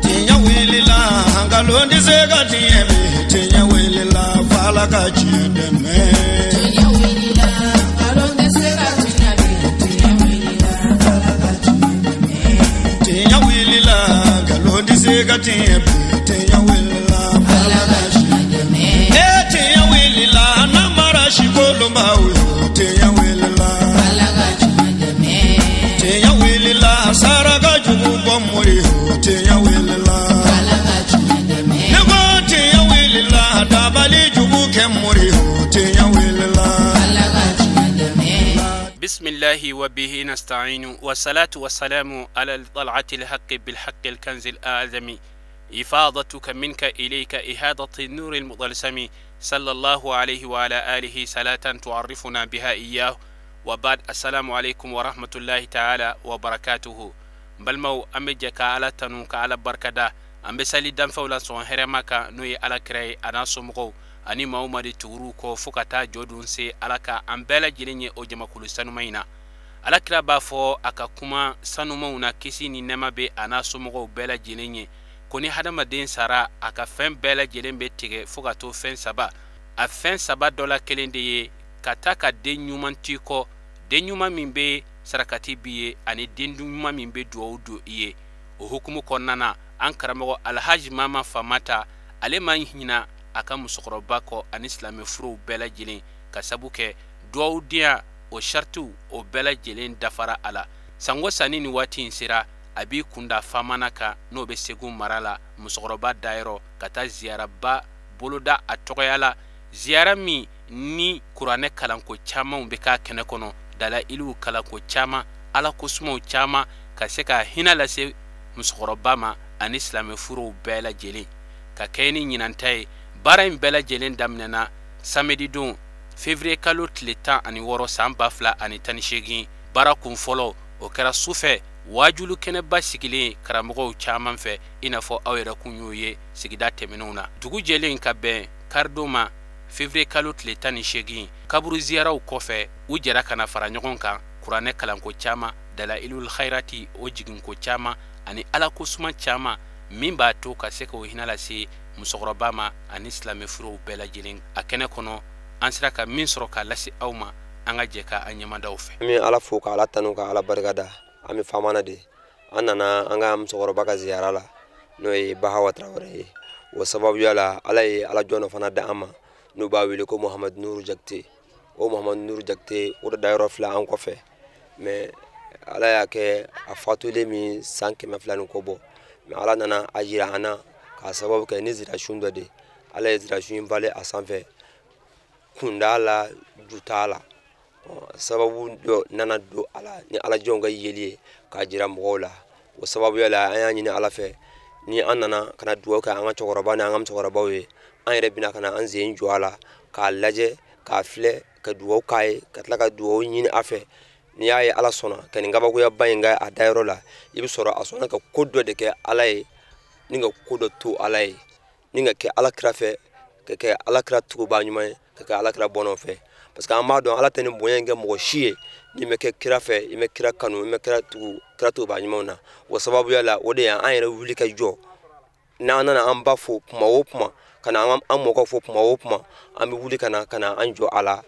Tinya wilila hangalondi zega tiemi tinya wilila fala kachideme tinya wilila hangalondi zega tiemi tinya wilila fala kachideme tinya wilila hangalondi zega tiemi tinya wilila fala kachideme tinya wilila namara shikolomba tinya wilila fala kachideme tinya wilila saraka jubu bomuri tinya wilila fala kachideme nego tinya wilila dabali jubu kemuri tinya wilila fala kachideme bismillahi wa bihi nasta'inu wa salatu wa salamu ala al-tal'ati al-haqqi bil-haqqi al-kanz al-a'zami ifadatuka minka ilayka ihadati an-nur al-mudalsami sallallahu alayhi wa ala alihi salatan tu'arrifuna biha iyyahu wa ba'd assalamu alaykum wa rahmatullahi ta'ala wa barakatuhu balmaw amje ka ala tanu ka ala barkada ambe sali dan fawla son heremaka no yi ala kray ana somgo ani mawmadi turu ko fukata jodun se alaka ambela jilenye o jama kulu sanu maina alakira ba fo aka kuma sanu mauna kisi ni nema be ana somgo bela jilenye koni hadama den sara aka fen bela jilembe tige fukato fen saba a fen saba dola kelende ye kataka den nyuman tiko den nyuma mimbe sarakati biye ani den nyuma mimbe duodu iye o hukumu konnana an karamo alhaji mama famata ale man hina aka musokoroba ko an islami furu bela jilin kasabuke duaudia o shartu o bela jilin dafara ala sango sanini wati insira abi kunda famanaka no be segu marala musokoroba dairo kata ziara ba boloda atoyala ziara mi ni kurane kalanko chama umbe ka kene kono dala ilu kalanko chama ala kusmo chama kaseka hinala se musokoroba ma an islami furu bela jilin ka keni nyinantai bara bela jelen damnana samedi don février kalo tletan ani woro samba fla ani tanishegi bara kun folo o kera sufe wajulu kene basigile karamogo chaman fe inafo awera kunyoye sigida temenuna dugu jelen ka ben kardoma février kalo tletan ni shegi kaburu ziara u kofe u jera kana fara nyogon kan kurane kalanko chama dala ilul khairati o jigin ko chama ani ala kusuma chama mimba to ka seka o hinala si musokoroba ma an islami furu bela jilin akene kono ansira ka min soro ka lasi awma anga jeka anyama dawfe mi ala fo ka ala tanu ka ala bargada ami famana de anana anga musokoroba ka ziyara la no e bahawa trawre wo sababu yala ala jono fana da ama no ba wile ko Muhammad Nuru Jakte o Muhammad Nuru Jakte o da dayro fla an ko fe mais ala yake afatule mi sanke ma fla ko bo mais ala nana ajira ana ka sababu ke ni zira shundo de ala zira shun vale a sanfɛ kundala jutala sababu do nana do ala ni ala jonga yeli ka jira mogola o sababu yala ayani ni ala fe ni anana kana duwa ka anga chokoroba na ngam chokoroba we an yere bina kana an zen juala ka laje ka fle ka duwa kai ka tlaka duwa nyini afe ni yayi ala sona kan ngaba ko ya bayinga a dairo la ibi soro asona ka koddo de ke ala ninga kodo to alay ninga ke ala krafe ke ala kra tu ba nyuma ke ala kra bono fe parce que amado ala tani boyenge mo shie ni me ke krafe me kra kanu me kra tu ba nyuma na wo sababu yala wode ya an yere wuli ka jo na an ba fo kuma wo kuma kana an mo ko fo kuma wo kuma an bi wuli kana an jo ala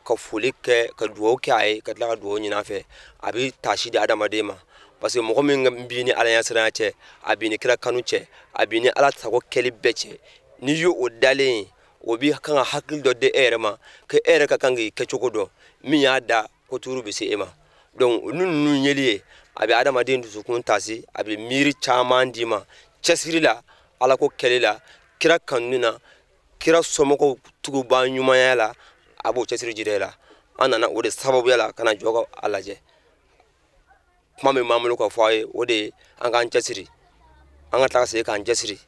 ka fuli ke ka duwo ke ay ka la duwo nyina fe abi tashi da adama dema parce que mo min bini ala yasra che abini kira kanu che abini ala tago keli beche ni yo odale obi kan hakil do de erema ke ere ka kangi ke chokodo mi ya da ko turu be se ema donc nun nyeli abi adama de ndu sukun tasi abi miri chaman dima chesirila ala ko kelela kira kanuna kira somoko tugu ba nyuma yala abo chesiri jirela anana ode sababu yala kana jogo alaje mame mamulo ko faye ode anga anchasiri anga takase ka anchasiri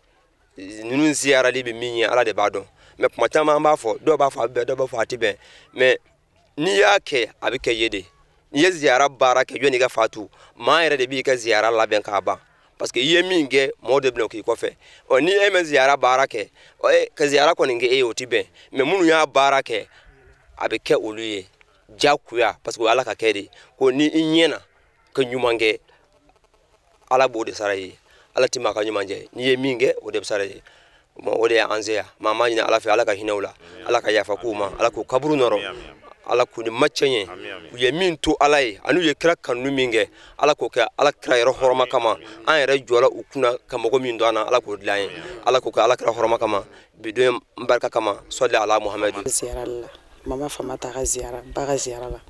nunun ziara libi minye ala de badon me matama ma fo do ba fa be do ba fa tibe me ni yake abike yede ni ye ziara baraka joni ga fatu ma yere de bi ka ziara la ben ka ba parce que yeminge mode bno ki ko fe o ni e me ziara baraka o e ka ziara ko nge e o tibe me munu ya baraka abike oluye jakuya parce que ala ka kedi ko ni inyena ka ɲuman kɛ ala b'o de sara ye ala ti ma ka ɲuman kɛ n'i ye min kɛ o de bɛ sara ye o de y'an se yan maa ma ɲini ala fɛ ala ka hinɛw la ala ka yafa k'u ma ala k'u kaburu nɔrɔ ala k'u ni macɛ ye u ye min to ala ye ani u ye kira kanu min kɛ ala k'o kɛ ala kira yɛrɛ hɔrɔma kama an yɛrɛ jɔla u kunna ka mɔgɔ min don an na ala k'o dilan ye ala k'o kɛ ala kira hɔrɔma kama bidon barika kama sɔli ala muhamadu ziyara la mama fama ta ka ziyara ba ka ziyara la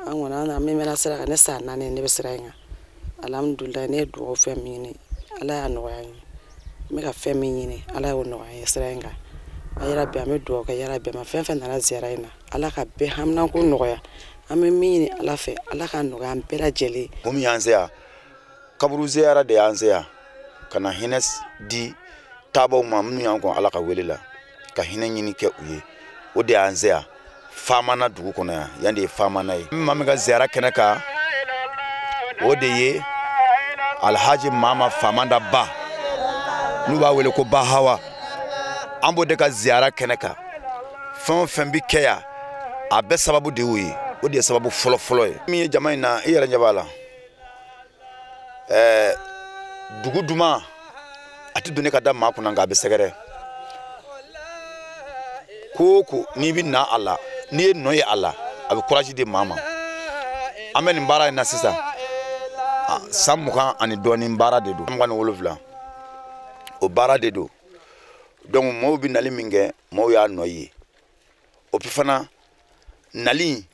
an kɔni an min bɛna sira kan ne sa naani ne bɛ sira in kan alhamdulilayi ne ye dugawu fɛn min ɲini ala y'a nɔgɔya n ye n bɛ ka fɛn min ɲini ala y'o nɔgɔya n ye sira in kan a yɛrɛ bɛ an bɛ dugawu kɛ yɛrɛ bɛɛ ma fɛn fɛn nana ziyara in na ala ka bɛɛ haminanko nɔgɔya an bɛ min ɲini ala fɛ ala ka nɔgɔya an bɛɛ lajɛlen mun y'an se yan kaburu ziyara de y'an se yan ka na hinɛ di taabaw ma minnu y'an kɔn ala ka wele la ka hinɛ ɲini kɛ u ye o de y'an se yan faamana dugu kɔnɔ yan yan de ye faamana ye maa min ka ziyara kɛnɛ kan o de ye alhaji mama famanda ba n'u b'a wele ko ba hawa an b'o de ka ziyara kɛnɛ kan fɛn o fɛn bi kɛ yan a bɛɛ sababu de y'o ye o de ye sababu fɔlɔ-fɔlɔ ye min ye jama in na i yɛrɛ ɲɛ b'a la dugu duman a tɛ donni ka da maa kunna nka a bɛ sɛgɛrɛ ko o ko n'i bɛ na a la n'i ye nɔ ye a la a bɛ courage di maa ma an bɛ nin baara in na sisan san 20 ani dɔɔnin baara de don 27 o baara de don donc mɔɔw bɛ nali min kɛ mɔɔw y'a nɔ ye o bi fana nali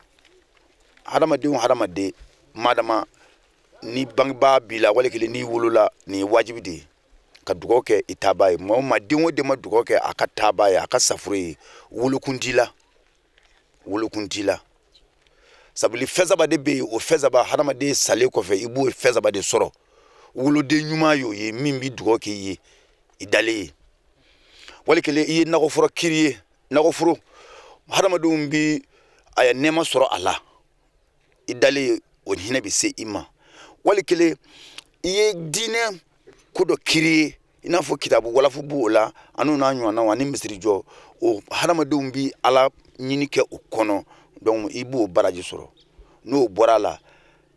hadamadenw hadamaden madama ni bangebaa b'i la wali kelen n'i wolola nin ye wajibi de ye ka dugawu kɛ i taabaa ye mɔgɔ ma den o den ma dugawu kɛ a ka taabaa ye a ka safuro ye wolokun t'i la sabuli fɛn saba de bɛ yen o fɛn saba hadamaden salen kɔfɛ i b'o fɛn saba de sɔrɔ woloden ɲuman y'o ye min bɛ dugawu k'i ye i dalen ye wali kelen i ye nakɔforo kiri ye nakɔforo hadamadenw bɛ a ye nɛɛma sɔrɔ a la i dalen ye o hinɛ bɛ se i ma wali kelen i ye diinɛ ko dɔ kiri ye i n'a fɔ kitabu walafu b'o la ani n'a ɲɔgɔnnaw ani misiri jɔ o hadamadenw bɛ ala ɲini kɛ o kɔnɔ donc i b'o baraji sɔrɔ n'o bɔra la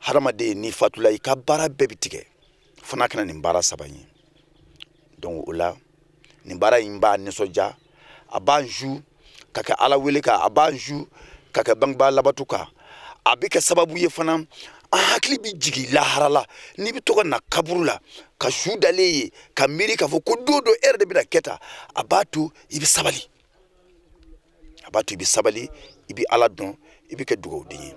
hadamaden n'i fatula i ka baara bɛɛ bɛ tigɛ fo n'a kɛra nin baara saba ye donc o la nin baara in b'a nisɔndiya a b'an ju ka kɛ ala wele kan a b'an ju ka kɛ bangebaa labatu kan a bɛ kɛ sababu ye fana an hakili bɛ jigin lahara la n'i bɛ to ka na kaburu la ka su dalen ye ka miiri k'a fɔ ko don dɔ e yɛrɛ de bɛna kɛ tan a b'a to i bɛ sabali i bɛ ala dɔn i bɛ kɛ dugawuden ye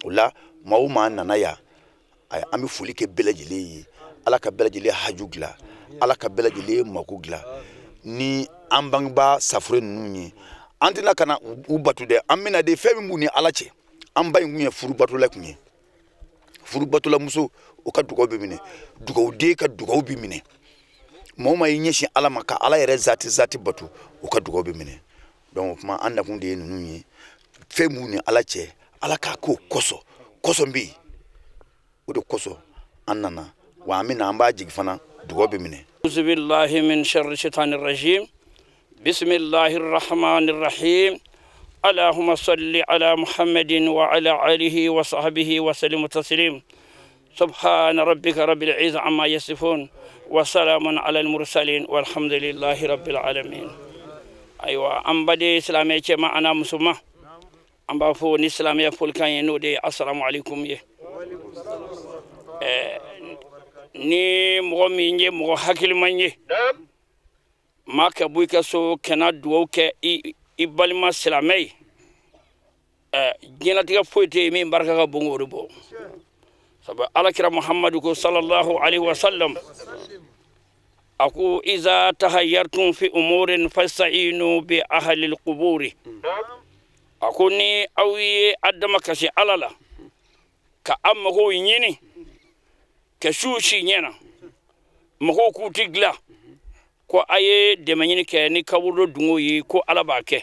o la maa o maa nana yan an bɛ foli kɛ bɛɛ lajɛlen ye ala ka bɛɛ lajɛlen haju dilan ala ka bɛɛ lajɛlen mako dilan ni an bangebaa safure ninnu ye an tɛna ka na u batu dɛ an bɛna de fɛn min b'u ni ala cɛ an ba in kun ye furubatola kun ye furubatola muso o ka dugawu bɛ minɛ dugawuden ka dugawu bɛ minɛ maa o maa y'i ɲɛsin ala ma ka ala yɛrɛ zati batu o ka dugawu bɛ minɛ donc kuma an nakun de ye ninnu ye fɛn b'u ni ala cɛ ala k'a k'o kɔsɔn bɛ yen o de kɔsɔn an nana wa an bɛna an b'a jigi fana dugawu bɛ minɛ. auzubillahi min sharri shaitani rajim bismillahi rahmani rahim allahumma salli ala muhammadin wa ala alihi wa sahbihi wa sallim taslim subhana rabbika rabbil izzati amma yasifun wa salamun ala al mursalin walhamdulillahi rabbil alamin. Aywa an bade silamɛ cɛma ana musoma an b'a fɔ ni silamɛya folikan ye n'o de ye assalamu alaikum ye ni mɔgɔ min ye mɔgɔ hakiliman ye maa ka bɔ i ka so kana dugawu kɛ i balima silamɛ ye diɲɛlatigɛ foyi tɛ yen min barika ka bon o de bɔ sabu alakira muhamadu ko sallallahu alaihi wasallam أقول إذا تهيرتم في أمور فاستعينوا بأهل القبور أقولني أوي أدم كشي على لا كأمه يني كشوشي ينا مهو كوتيغلا كو أيه دمانيني كني كابورو دعوي كو على باكه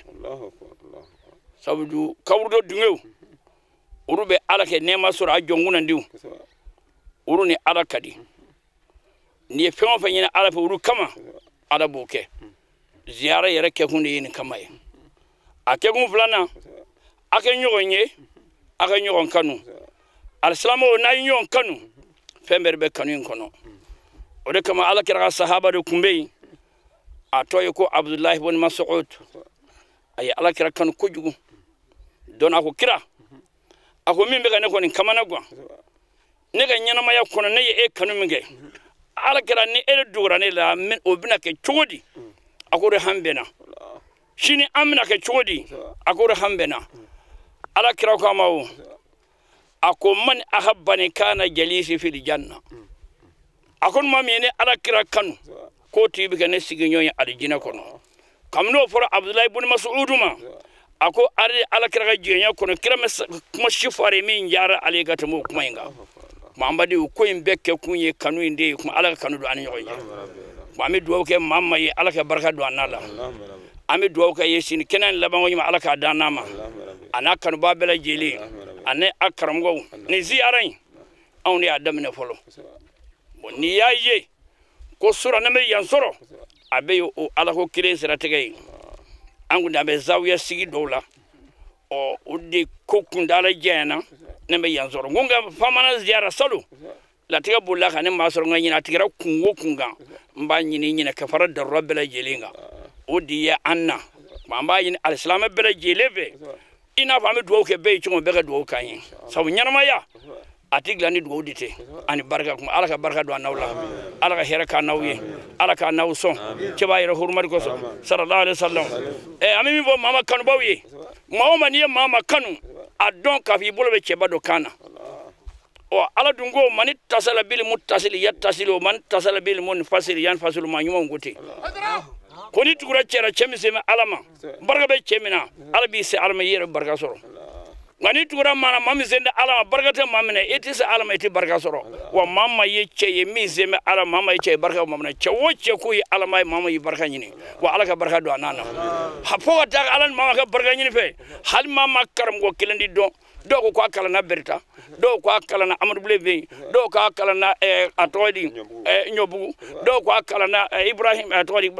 سبدو كابورو دعوي وربي على كنيما سورة جونغونا ديو وروني على كدي ni fɛn o fɛn ɲini ala fɛ olu kama ala b'o kɛ ziyara yɛrɛ kɛkun de ye nin kama ye a kɛkun filanan a kɛ ɲɔgɔn ye a kɛ ɲɔgɔn kanu alislamo na nyon kanu fember be kanu kono o de kama ala kira sahaba de kumbe atoy ko Abdullah ibn Mas'ud ay ala kira kanu kojugu don ako kira ako min be ne ko ni kamana gwa ne ga nyana ma ya kono ne e kanu minge ala kira ni e dura ne la min obina ke chodi ako re hambena shini amna ke chodi ako re hambena ala kira ko mawo ako man ahabbani kana jalisi fil janna akon mamene ala kira kanu ko tibi gane siginyo ya aljina kono kamno for Abdullah ibn Mas'ud ma ako ari ala kira jenya kono kira kuma shifare min yara ale gata mu kuma inga mambadi ko imbekke kunye kanu inde kuma ala kanu do an yoy mami do ke mamma yi ala ka barka do anala ami do ka yesin kenan laban woni ala ka danama ana kanu babela jeli ane akaram go ni ziyaran on ya adam ne folo ni yaye ko sura na me yansoro abe o ala ko kire sira tegay angu da be zawiya sigi dola o udde ko kundala jena ne me yansoro ngonga famana ziyara salu la tiga bulla kanen masoro ngani tigira kungo kunga mba nyini nyina ka farad da rabbala jelinga odi ya anna mba yin alislam bela jeleve ina fami do ke be chungo be ga do kan sabu nyarma ya atigla ni do dite ani barka kuma ala ka barka do nawla ala ka hera ka nawye ala ka nawson ke bayira hurmar ko sallallahu alaihi wasallam ami mi bo mama kanu bawiye mama ni mama kanu adon ka fi bolbe ke bado kana o ala dungo man tasala bil muttasil yattasilu man tasala bil munfasil yanfasilu ma nyuma ngote koni tukura cera chemise ma alama barka be chemina ala bi se alama yere barka soro ngani tukura mana mami zenda alama barka te mamne eti se alama eti barka soro wa mama ye cheye mi zeme alama mama ye cheye barka mamne chewoche ku yi alama mama yi barka nyini wa alaka barka do anana hapo ta alan mama ka barka nyini fe hal mama karam go kilandi do ko akala na berta do ko akala na amadou bleve do ko akala na atodi nyobu do ko akala na ibrahim atodi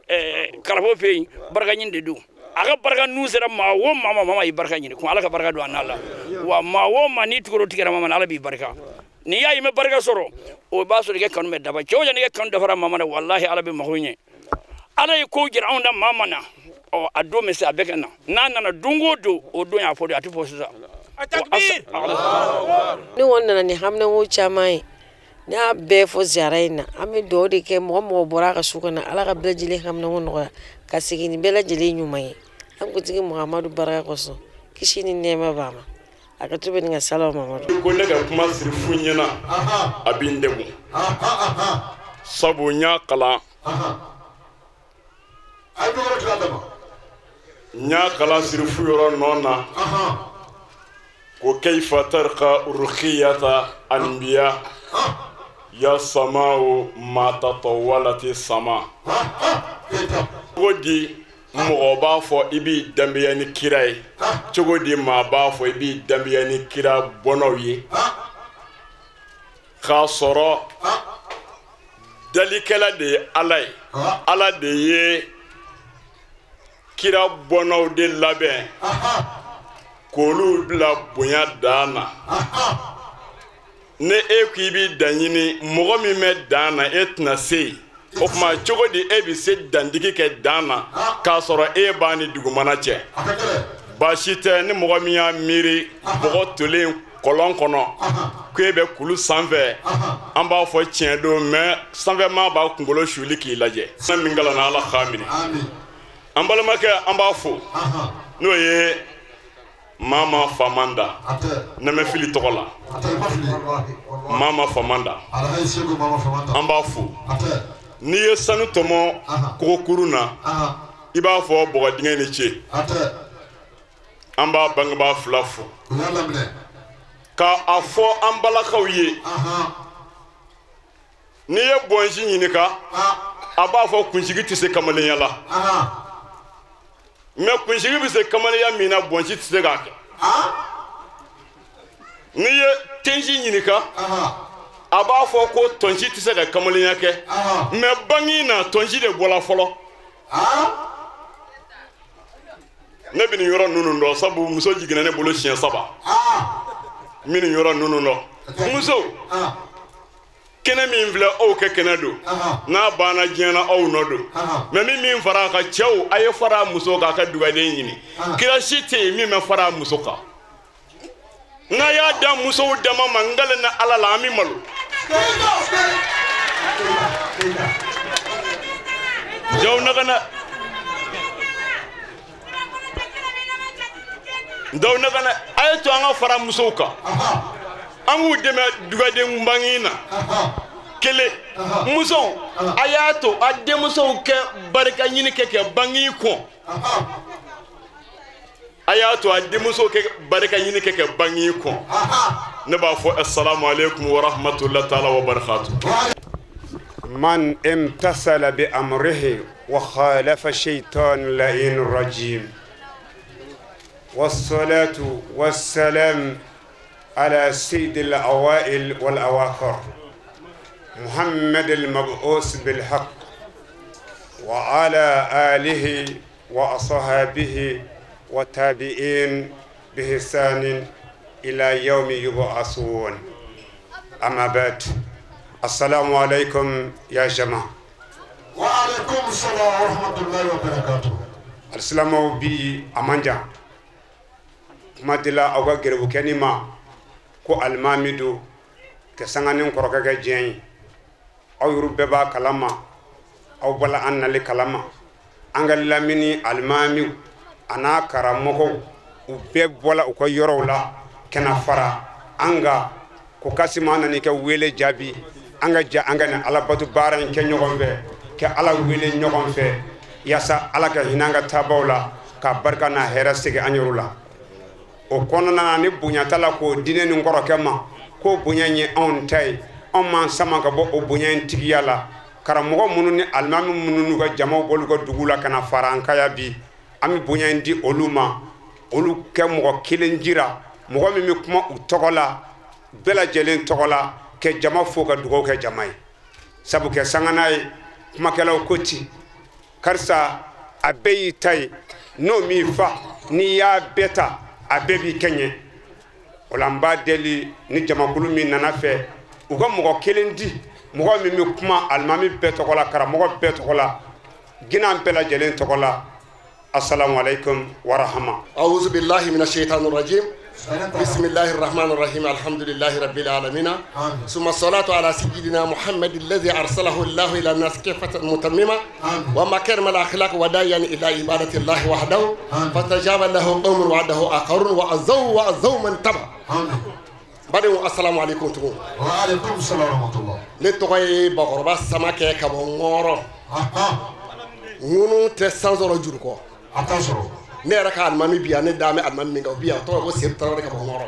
karafo fe barka nyinde du aga barka nusera ma wo mama yi barka nyinde ko alaka barka do anala wa ma wo mani tukoro tikara mama ala bi barka ni yayi me barka soro o baso de kanu me daba choja ni kanu dafara mama na wallahi ala bi mahunye ala ko jira onda mama na o ado me se abekana na dungo do o do ya fodo ati fosa takbir ni wonna ni hamna wo chamai na be fo zaraina ami do de ke mo bora ka sukana ala ka bela hamna wono ka sigini bela jili nyumai am ko tigi muhammadu baraka ko so kishini nema bama akatube nga salamu mamadu ko lega kuma sirfu nyana abinde mu sabu nya kala ay do rek la dama nya kala sirfu yoro nona وكيف ترقى رخية أنبياء يا سماء ما تطولت السماء ودي مغبا فو إبي دمبياني كيراي تودي ما با فو إبي دمبياني كيرا بونوي خاصرا دليكلا دي علي على دي كيرا بونو دي لابين kolu bla bonya dana ne ekibi danyini mogo mi me dana etna sei o kuma chogodi ebi se dandiki ke dana ka soro e bani dugumana che ba shite ne mogo mi ya miri bogo tolen kolon kono kwebe kulu sanve amba fo chien do me sanve ma ba kungolo shuli ki laje na mingala na ala khamini ambala make amba fo no ye mama famanda neme fili tokola mama famanda amba fu ni ye sanu tomo ko kuruna iba fo boga dinga ni che amba bangba flafu ka afo ambala kawye ni ye bonji nyinika aba fo kunjigi tise kamale yala me kunjigi bi se kamale ya mina bonji tise ga ni ye tenji nyinika aba fo ko tonji tise ga kamale ya ke me bangi na tonji de bola folo ne bi ni yoro nunu ndo sabu muso jigina ne bolo chien saba mini yoro nunu ndo muso kene min filɛ aw kɛ kɛnɛ don n'a banna diɲɛ na aw nɔ don mais min fara a kan cɛw a ye fara a muso kan a ka dugaden ɲini kira si tɛ yen min bɛ fara a muso kan n'a y'a da musow dama ma n gale na ala la an bɛ malo jaw nagana daw nagana a ye to an ka fara musow kan an k'u dɛmɛ dugaden bangi na kelen muso a y'a to a denmusow kɛ barika ɲini kɛ bangi kɔn a y'a to a denmusow kɛ barika ɲini kɛ bangi kɔn ne b'a fɔ assalamu alaikum wa rahmatullahi ta'ala wa barakatuh. من امتثل بأمره وخالف الشيطان اللعين الرجيم والصلاة والسلام على سيد الأوائل والأواخر محمد المبعوث بالحق وعلى آله وأصحابه وتابعين بإحسان إلى يوم يبعثون. أما بعد، السلام عليكم يا جماعة. وعليكم السلام ورحمة الله وبركاته. السلام بي أمانجا ما دلا أوغا غيرو كنيما كو الماميدو كسانغانين كروكا جين أو يرببا كلاما أو بلا أن لي كلاما أنغال لاميني المامي أنا كراموكو وبيب ولا أكو يرولا كنا فرا أنغا كو كاسيمانا نيكا ويلي جابي anga ja anga ne ala batu baran ke nyogon fe ke ala wele nyogon fe yasa ala ka hinanga tabawla ka barka na hera sege anyurula o kono na ne bunya tala ko dine ni ngoro kema ko bunya nyi on tay on man sama ka bo o bunya ntigiyala karamogo munu ni almami munu ga jamaw bolu ko dugula kana faranka ya bi ami bunya ndi oluma olu ke mo kilen jira mo mi kuma utogola bela jelen togola ke jama fo ka dugaw ke jamai sabu ke sanganay kuma kelaw koti karsa abeyi tay no mi fa ni ya beta abebi kenye olamba deli ni jama kulu min nana fe uga mogo kelendi mogo mi kuma almami beto kola kara mogo beto kola ginan bela jelen to kola assalamu alaikum wa rahma a'udhu billahi minash shaitanir rajim. بسم الله الرحمن الرحيم الحمد لله رب العالمين ثم الصلاة على سيدنا محمد الذي أرسله الله إلى الناس كافة متممة ومكارم الأخلاق وداعيا إلى عبادة الله وحده فاستجاب له قوم وعده آخرون وعزوا من تبع. بعدين السلام عليكم تقول. وعليكم السلام ورحمة الله. لتوعي بقربة سماك كبونغورو. نونو تسانزورو جوركو. أتاسرو. ne yɛrɛ ka alimami bi yan ne da mɛ alimami min kan o bi yan o tɔgɔ ko seri tarawele ka bɔ ŋɔrɔ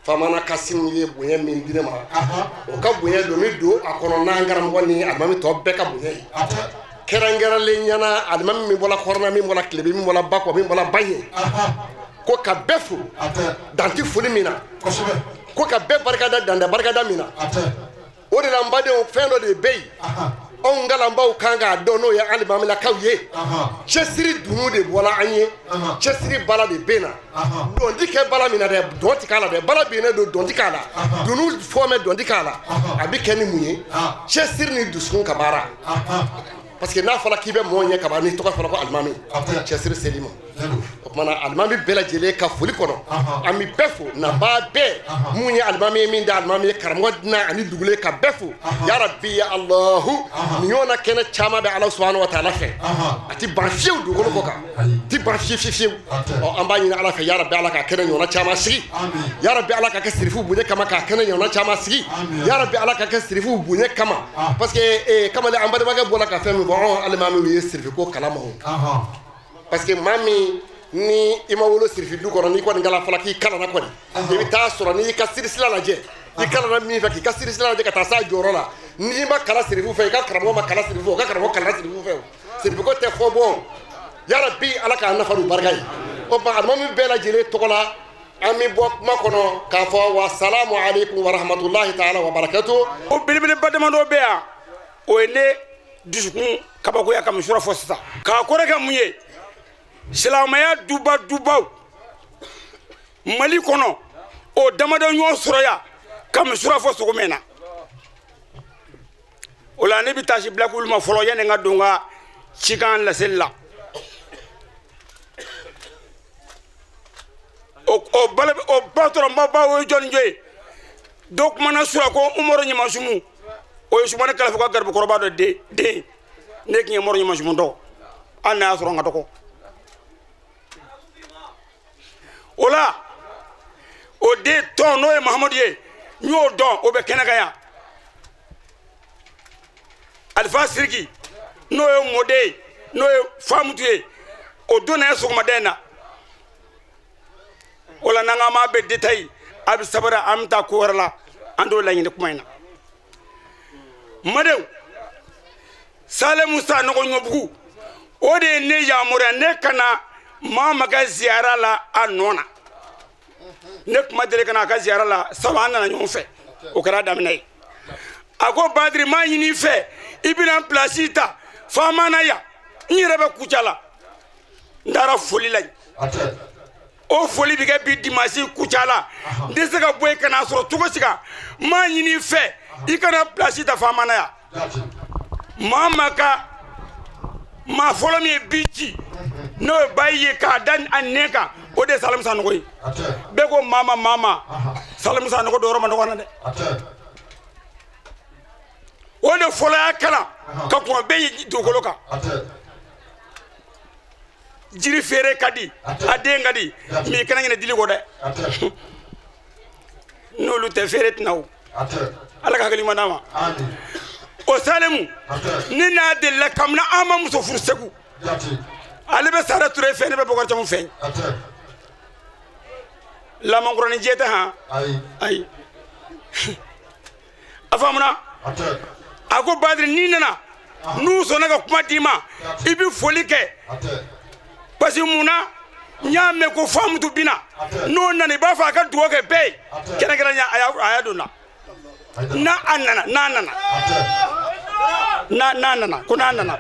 famana kasimu ye bonya min di ne ma o ka bonya don min don a kɔnɔ n'an karamɔgɔ ni alimami tɔ bɛɛ ka bonya ye kɛrɛnkɛrɛnlen ɲɛna alimami min bɔra kɔrɔna min bɔra tilebe min bɔra bakɔ min bɔra baɲɛ ko ka bɛɛ fo danti foli min na ko ka bɛɛ barikada danda barikada min na o de la n badenw fɛn dɔ de bɛ yen anw galanbaw kan k'a dɔn n'o ye alimamilakaw ye cɛsiri dunu de bɔra an ye cɛsiri bala de bɛ na dɔn ti kɛ bala min na dɛ dɔn ti k'a la dɛ bala binnen don dɔn ti k'a la dunu fɔmɛ dɔn ti k'a la a bɛ kɛ ni mun ye cɛsiri ni dusukun ka baara parce que n'a fɔra k'i bɛ mɔgɔ ɲɛ kaban n'i tɔgɔ fɔra ko alimami cɛsiri seli ma o kumana alimami bɛɛ lajɛlen ka foli kɔnɔ an bɛ bɛɛ fo naba bɛɛ mun ye alimami ye min da alimami ye karamɔgɔ dinan ani dugule ka bɛɛ fo yarabi ya alahu nin ɲɔgɔnna kɛnɛ caman bɛ ala subahanahu wa taala fɛ a ti ban fiyewu dugukolo ko kan ti ban fiyewu ɔ an b'a ɲini ala fɛ yarabi ala ka kɛnɛ ɲɔgɔnna caman sigi yarabi ala ka kɛ sirifu bonya kama k'a kɛnɛ ɲɔgɔnna caman sigi yarabi ala ka kɛ sirifu bonya kama parce que kamalen an balimakɛ bɔra ka fɛn min bon alimami ye sirifi ko kalama o parce que maa min ni i ma wolo sirifi du kɔnɔ n'i kɔni kala fɔla k'i kalana kɔni i bɛ taa sɔrɔ n'i ka sirisila lajɛ i kalana min fɛ k'i ka sirisila lajɛ ka taa s'a jɔyɔrɔ la n'i ma kala sirifu fɛ i ka karamɔgɔ ma kala sirifu o ka karamɔgɔ kalana sirifu fɛ o sirifi ko tɛ fɔ bɔn yarabi ala k'a nafa don barika ye o tuma alimami bɛɛ lajɛlen tɔgɔ la an bɛ bɔ kuma kɔnɔ k'a fɔ wa salamu aleykum wa rahmatulahi ta'ala wa barakatu. o belebeleba damadɔ bɛ yan o ye ne dusukun kabakoya ka misura fɔ sisan k'a kɔrɔ kɛ mun ye silamɛya dubaw mali kɔnɔ o damada ɲɔgɔn sɔrɔ ya ka misura fɔ sɔgɔmɛ na o la ne bi tasi bila kulu ma fɔlɔ yani nga don ka cikan laseli la o batɔrɔ ma ba o jɔni joye do kumana sura ko Umaru Ɲamasumu o ye Sumane Kalafi ka garibukɔrɔba dɔ den ne kin ye Umaru Ɲamasumu dɔ an na y'a sɔrɔ n ka dɔgɔ o la o den tɔn n'o ye Mahamadu ye n y'o dɔn o bɛ kɛnɛ kan yan Alifa Siriki n'o ye Mode ye n'o ye Famutu ye o don na ye sɔgɔmaden na o la n'an ka maa bɛ détail a bɛ sabara an bɛ taa ko wɛrɛ la an t'o laɲini kuma in na Madenw Sale Musa Nɔgɔɲɔbugu o de ye ne yamaruya ne ka na maa ma kɛ ziyara la a nɔ na ne kuma deli ka na a ka ziyara la sabu an nana ɲɔgɔn fɛ o kɛra daminɛ ye a ko Badiri maa ɲini fɛ i bɛna place ta faama na yan n yɛrɛ bɛ Kucala la n taara foli la o foli bɛ kɛ bi dimanche Kucala n tɛ se ka bɔ yen ka n'a sɔrɔ cogo si kan maa ɲini fɛ i kana place ta faama na yan maa ma ka maa fɔlɔ min ye bi ci n'o ye bayi ye k'a da a nɛn kan o de ye Sale Musa Nɔgɔ ye bɛɛ ko mama Sale Musa Nɔgɔ don yɔrɔ ma nɔgɔ na dɛ o de fɔlɔ y'a kalan ka kɔn bɛɛ ye dugukolo kan jiri feere ka di a den ka di mais i kana ɲinɛ dili kɔ dɛ n'olu tɛ feere tɛna o Ala ka hakili ɲuman d'a ma o Salemu ne n'a delila kabini an ma muso furu Segu ale bɛ Sara Ture fɛ ne bɛ Bɔkari Camu fɛ Lamankɔrɔni jɛ tɛ han ayi a faamuna a ko Badiri n'i nana n'u sɔnna ka kuma d'i ma i bɛ foli kɛ parce que mun na n y'a mɛn ko Famutu bina n'o nana i b'a fɔ a ka dugawu kɛ bɛɛ ye kɛrɛnkɛrɛnya a y'a don na n'a nana ko n'a nana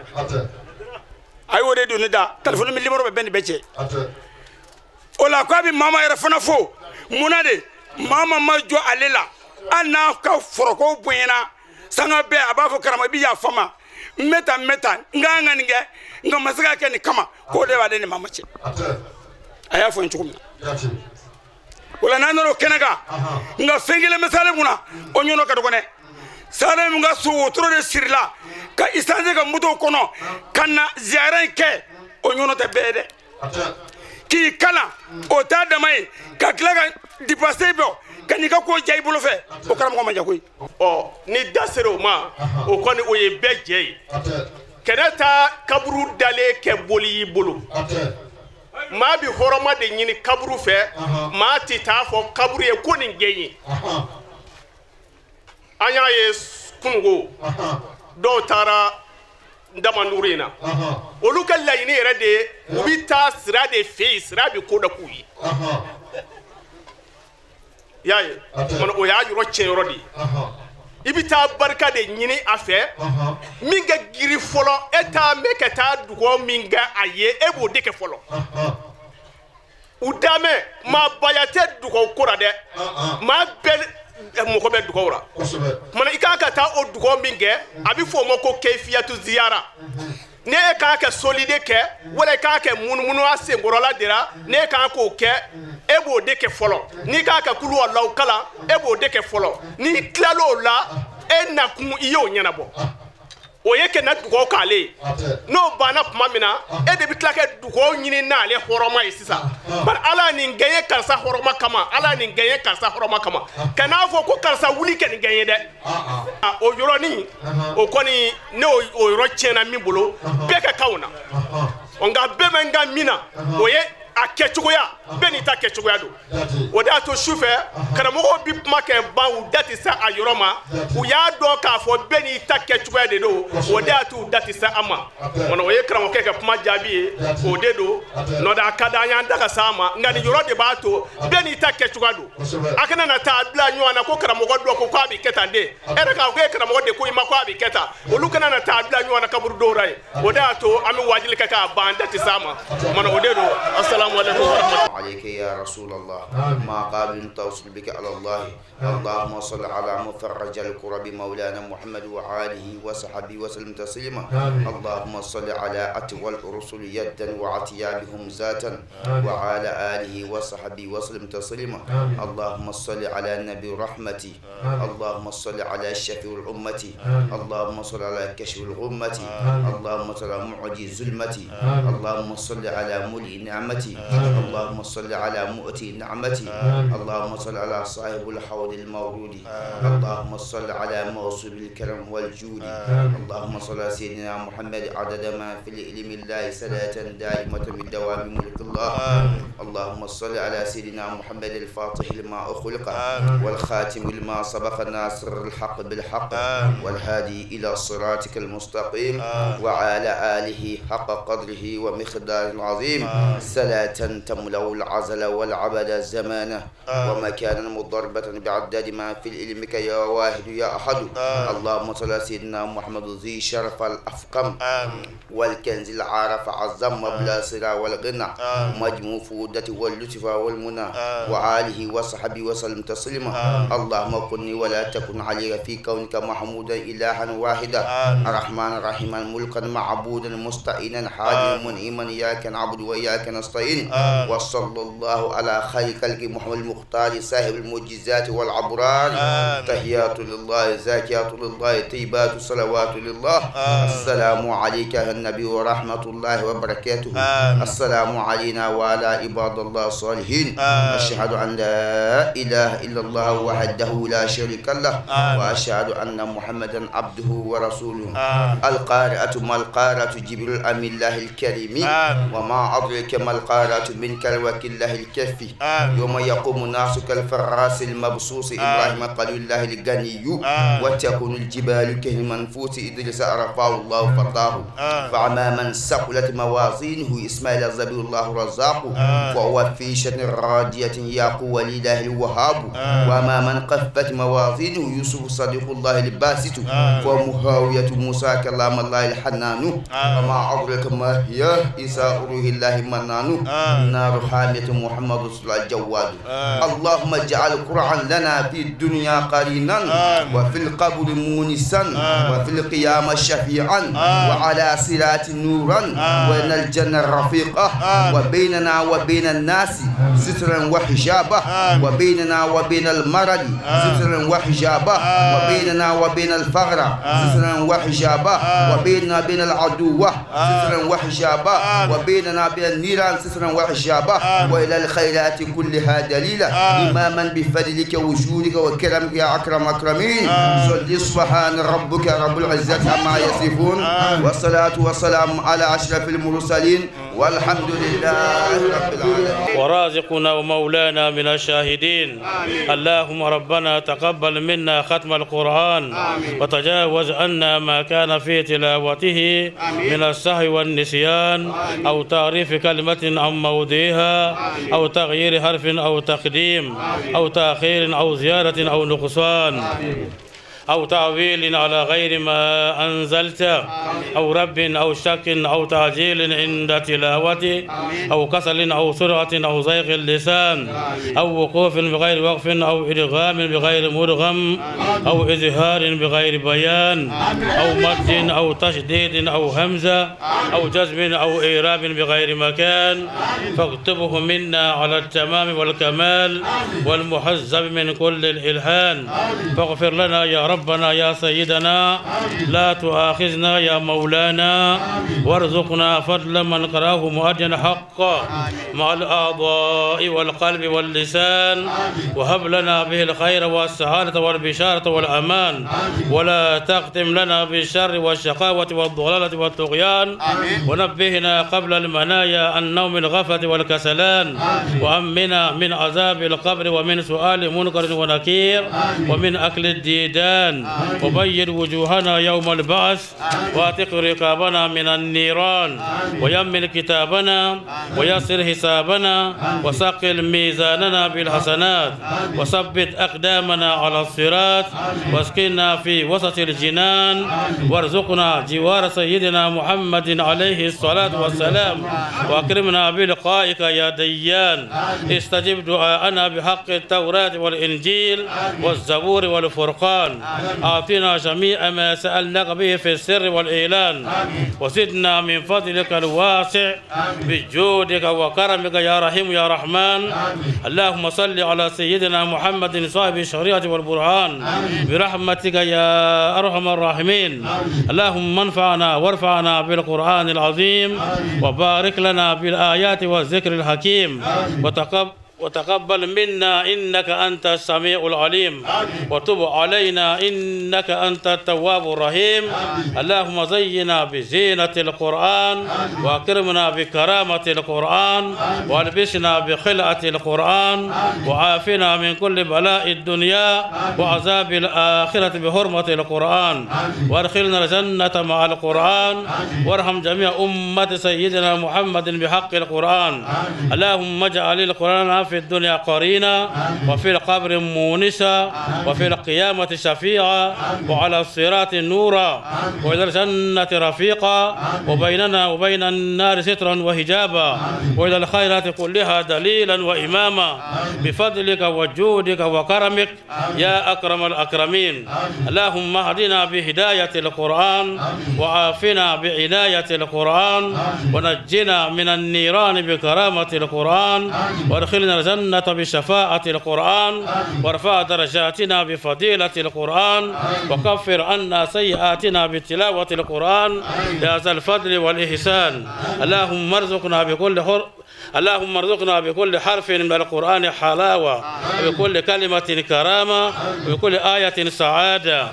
a y'o de don ne da téléphone mi numéro bɛ bɛɛ ni bɛɛ cɛ o la ko a bɛ mama yɛrɛ fana fo munna de mama ma jɔ ale la hali n'a ka foroko bonyana sanga bɛɛ a b'a fɔ karama i bɛ yafa ma n bɛ tan n ka kan ka nin kɛ nka ma se ka kɛ nin kama k'o de b'ale ni mama cɛ a y'a fɔ n cogo min na o la n'an nana o kɛnɛ kan nka fɛn kelen bɛ Sale kunna o ɲɔnɔ ka dɔgɔ dɛ Sale min ka so wotoro de sirila ka essence ka moto kɔnɔ ka na ziyara in kɛ o ɲɔnɔ tɛ bɛɛ ye dɛ k'i kalan o t'a dama ye ka tila ka dépassé bɔ ka n'i ka ko ja i bolo fɛ o karamɔgɔ ma ja koyi ni da sera o ma o kɔni o ye bɛɛ jɛ ye kɛnɛ ta kaburu dalen kɛ boli y'i bolo maa bi hɔrɔma de ɲini kaburu fɛ maa ti t'a fɔ kaburu ye ko nin gɛn ye an y'a ye kunungo dɔw taara Damandugu in na olu ka laɲini yɛrɛ de ye u bi taa sira de fɛ yen sira bi ko da k'u ye y'a ye o y'a yɔrɔ tiɲɛ yɔrɔ de ye i bi taa barika de ɲini a fɛ min ka giri fɔlɔ e t'a mɛn ka taa dugawu min kɛ a ye e b'o de kɛ fɔlɔ u damɛ maa baya tɛ dugawu ko la dɛ maa bɛɛ mɔgɔ bɛ dugawu la kumana i kan ka taa o dugawu min kɛ a bɛ fɔ o ma ko kɛfiyatu ziyara ne e kan ka solide kɛ wala e kan ka munumunu a senkɔrɔla de la ne e kan k'o kɛ e b'o de kɛ fɔlɔ n'i kan ka kulu Alahu kalan e b'o de kɛ fɔlɔ n'i tilal'o la e nakun i y'o ɲɛnabɔ o ye kɛ na dugawu k'ale ye n'o banna tuma min na e de bɛ tila ka dugawu ɲini n'ale hɔrɔma ye sisan bari Ala nin gɛn karisa hɔrɔma kama Ala nin gɛn karisa hɔrɔma kama ka n'a fɔ ko karisa wuli kɛ nin gɛn ye dɛ o yɔrɔnin o kɔni ne o yɔrɔ tiɲɛna min bolo bɛɛ ka kan o na nka bɛɛ bɛ n ka min na o ye a kɛcogoya bɛɛ n'i ta kɛcogoya don o de y'a to sufɛ karamɔgɔw bi kuma kɛ ban u da tɛ se a yɔrɔ ma u y'a dɔn k'a fɔ bɛɛ n'i ta kɛcogoya de don o de y'a to u da tɛ se a ma o ye karamɔgɔkɛ ka kuma jaabi ye o de don n'o tɛ a ka di an y'an da ka se a ma nka nin yɔrɔ de b'a to bɛɛ n'i ta kɛcogoya don a kana na taa bila ɲɔgɔn na ko karamɔgɔ dɔ ko k'a bɛ kɛ tan de e yɛrɛ k'a fɔ ko e karamɔgɔ de ko i ma ko a bɛ kɛ tan olu kana na taa bila ɲɔgɔn na kaburu dɔw la ye o de y'a to an bɛ wajibi kɛ k'a ban an da tɛ se a ma o de don والسلام عليكم ورحمة الله. عليك يا رسول الله ما قابل توصل بك على الله. اللهم صل على مفرج الكرب مولانا محمد وآله وصحبه وسلم تسليما. اللهم صل على أطول الرسل يدا وعتيابهم ذاتا وعلى آله وصحبه وسلم تسليما. اللهم صل على نبي رحمتي. اللهم صل على شفيع الأمة. اللهم صل على كشف الغمة. اللهم صل على معجز ظلمتي. اللهم صل على ملء نعمتي. اللهم صل على مؤتي نعمتي. اللهم صل على صاحب الحوض المورود. اللهم صل على موصول الكرم والجود. اللهم صل على سيدنا محمد عدد ما في العلم الله صلاة دائمة بدوام ملك الله. اللهم صل على سيدنا محمد الفاتح لما أخلق والخاتم لما سبق ناصر الحق بالحق والهادي إلى صراطك المستقيم وعلى آله حق قدره ومقدار العظيم. صلاة تملأ العزل والعبد الزمان ومكانا مضربة بعدد ما في علمك يا واحد يا أحد. اللهم صل على سيدنا محمد ذي شرف الأفقم والكنز العارف عظم مبلغ السرى والغنى مجموع فودة واللطف والمنى وآله وصحبه وسلم تسليما. اللهم كن ولا تكن علي في كونك محمودا إلها واحدا الرحمن الرحيم ملكا معبودا مستعينا حاجا منعما إياك نعبد وإياك نستعين. وصلى الله على خير خلق محمد المختار صاحب المعجزات والعبرار. تحيات لله زاكيات لله طيبات صلوات لله. السلام عليك يا النبي ورحمة الله وبركاته. السلام علينا وعلى عباد الله الصالحين. أشهد أن لا إله إلا الله وحده لا شريك له وأشهد أن محمدا عبده ورسوله. القارئة ما القارئة جبريل أم الله الكريم وما أدرك ما القارئة من كلوك الله الكفي. يوم يقوم الناس كالفراس المبصوص إبراهيم قال الله الغني وتكون الجبال كالمنفوس إدريس عرفه الله فتاه. فأما من ثقلت موازينه إسماعيل زبير الله رزاق فهو في شأن راضية يقوى لله الوهاب. وأما من خفت موازينه يوسف صديق الله الباسط فمهاوية موسى كلام الله الحنان. وما أدرك ما هي إساء روح الله منان نار حامية محمد رسول الله الجواد. اللهم اجعل القرآن لنا في الدنيا قرينا وفي القبر مونسا وفي القيامة شفيعا وعلى صراط نورا وإن الجنة رفيقة وبيننا وبين الناس سترا وحجابا وبيننا وبين المرض سترا وحجابا وبيننا وبين الفقر سترا وحجابا وبيننا وبين العدو سترا وحجابا وبيننا وبين النيران سترا وحجابا وإلى الخيرات كلها دليلا إماما بفضلك وجودك وكرمك يا أكرم أكرمين. صل سبحان ربك رب العزة عما يصفون والصلاة والسلام على أشرف المرسلين والحمد لله رب العالمين. ورازقنا ومولانا من الشاهدين. اللهم ربنا تقبل منا ختم القرآن وتجاوز عنا ما كان في تلاوته من السهو والنسيان أو تعريف كلمة عن موضعها أو تغيير حرف أو تقديم أو تأخير أو زيادة أو نقصان أو تعويل على غير ما أنزلت أو رب أو شك أو تعجيل عند تلاوة أو كسل أو سرعة أو زيغ اللسان أو وقوف بغير وقف أو إدغام بغير مرغم أو إظهار بغير بيان أو مد أو تشديد أو همزة أو جزم أو إعراب بغير مكان فاكتبه منا على التمام والكمال والمحزب من كل الإلحان. فاغفر لنا يا ربنا يا سيدنا لا تؤاخذنا يا مولانا وارزقنا فضل من قرأه مؤجل حقا مع الأعضاء والقلب واللسان وهب لنا به الخير والسعادة والبشارة والأمان ولا تختم لنا بالشر والشقاوة والضلالة والطغيان ونبهنا قبل المنايا عن نوم الغفلة والكسلان وأمنا من عذاب القبر ومن سؤال منكر ونكير ومن أكل الديدان الميزان وبيض وجوهنا يوم البعث واتق رقابنا من النيران ويمن كتابنا ويسر حسابنا وثقل ميزاننا بالحسنات وثبت أقدامنا على الصراط واسكننا في وسط الجنان وارزقنا جوار سيدنا محمد عليه الصلاة والسلام وأكرمنا بلقائك يا ديان استجب دعاءنا بحق التوراة والإنجيل والزبور والفرقان أعطنا جميع ما سألناك به في السر والإعلان وزدنا من فضلك الواسع بجودك وكرمك يا رحيم يا رحمن اللهم صل على سيدنا محمد صاحب الشريعة والبرهان برحمتك يا أرحم الراحمين اللهم انفعنا وارفعنا بالقرآن العظيم وبارك لنا بالآيات والذكر الحكيم وتقبل منا إنك أنت السميع العليم وتب علينا إنك أنت التواب الرحيم اللهم زينا بزينة القرآن وأكرمنا بكرامة القرآن والبسنا بخلعة القرآن وعافنا من كل بلاء الدنيا وعذاب الآخرة بحرمة القرآن وادخلنا الجنة مع القرآن وارحم جميع أمة سيدنا محمد بحق القرآن اللهم اجعل القرآن في الدنيا قرينا وفي القبر مونسا وفي القيامة شفيعا وعلى الصراط نورا وإلى الجنة رفيقا وبيننا وبين النار سترا وحجابا وإلى الخيرات كلها دليلا وإماما بفضلك وجودك وكرمك يا أكرم الأكرمين اللهم اهدنا بهداية القرآن وعافنا بعناية القرآن ونجنا من النيران بكرامة القرآن وادخلنا الجنة بشفاعة القرآن وارفع درجاتنا بفضيلة القرآن وكفر عنا سيئاتنا بتلاوة القرآن يا ذا الفضل والإحسان اللهم ارزقنا بكل حرف من القرآن حلاوة وبكل كلمة كرامة وبكل آية سعادة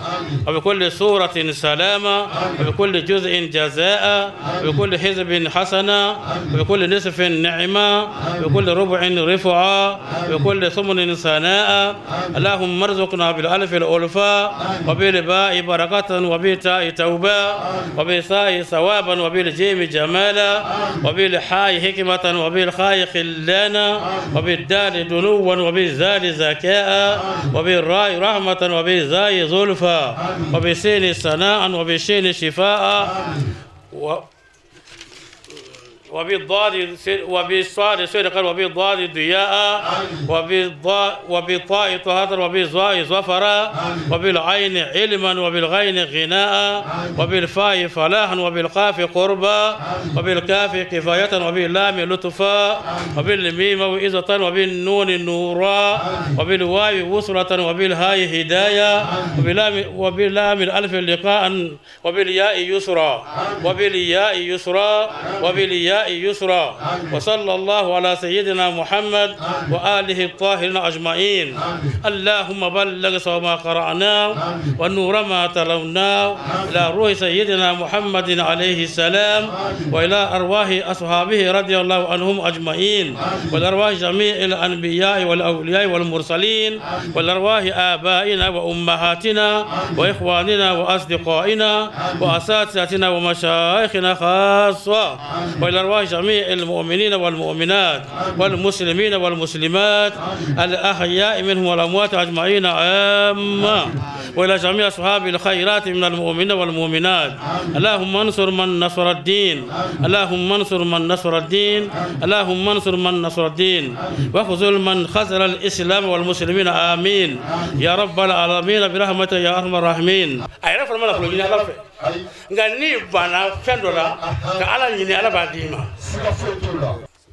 وبكل سورة سلامة وبكل جزء جزاء وبكل حزب حسنة وبكل نصف نعمة وبكل ربع رفعة وبكل ثمن ثناء اللهم ارزقنا بالألف الألفاء وبالباء بركة وبالتاء توبة وبالثاء ثوابا وبالجيم جمالا وبالحاء حكمة وبالخاء خلانا وبالدال دنوا وبالزال زكاء وبالراء رحمة وبالزاي زلفى وبالسين ثناء وبالشين شفاء وبالصاد صدقا وبالضاد ضياء وبالطاء طهارة وبالظاء ظفرا وبالعين علما وبالغين غناء وبالفاء فلاحا وبالقاف قربا وبالكاف كفاية وباللام لطفا وبالميم موعظة وبالنون نورا وبالواو وصلة وبالهاء هداية وباللام الألف لقاء وبالياء يسرا وبالياء يسرا وصلى الله على سيدنا محمد وآله الطاهرين أجمعين اللهم بلغ صواب ما قرأناه والنور ما تلوناه إلى روح سيدنا محمد عليه السلام وإلى أرواح أصحابه رضي الله عنهم أجمعين والأرواح جميع الأنبياء والأولياء والمرسلين والأرواح آبائنا وأمهاتنا وإخواننا وأصدقائنا وأساتذتنا ومشايخنا خاصة وإلى أرواح جميع المؤمنين والمؤمنات والمسلمين والمسلمات الأحياء منهم والأموات أجمعين عامة وإلى جميع أصحاب الخيرات من المؤمنين والمؤمنات اللهم انصر من نصر الدين اللهم انصر من نصر الدين اللهم انصر من نصر الدين وخذل من خذل الإسلام والمسلمين آمين يا رب العالمين برحمتك يا أرحم الراحمين أعرف من أقول لك ngani bana fendola ka ala nyini ala badima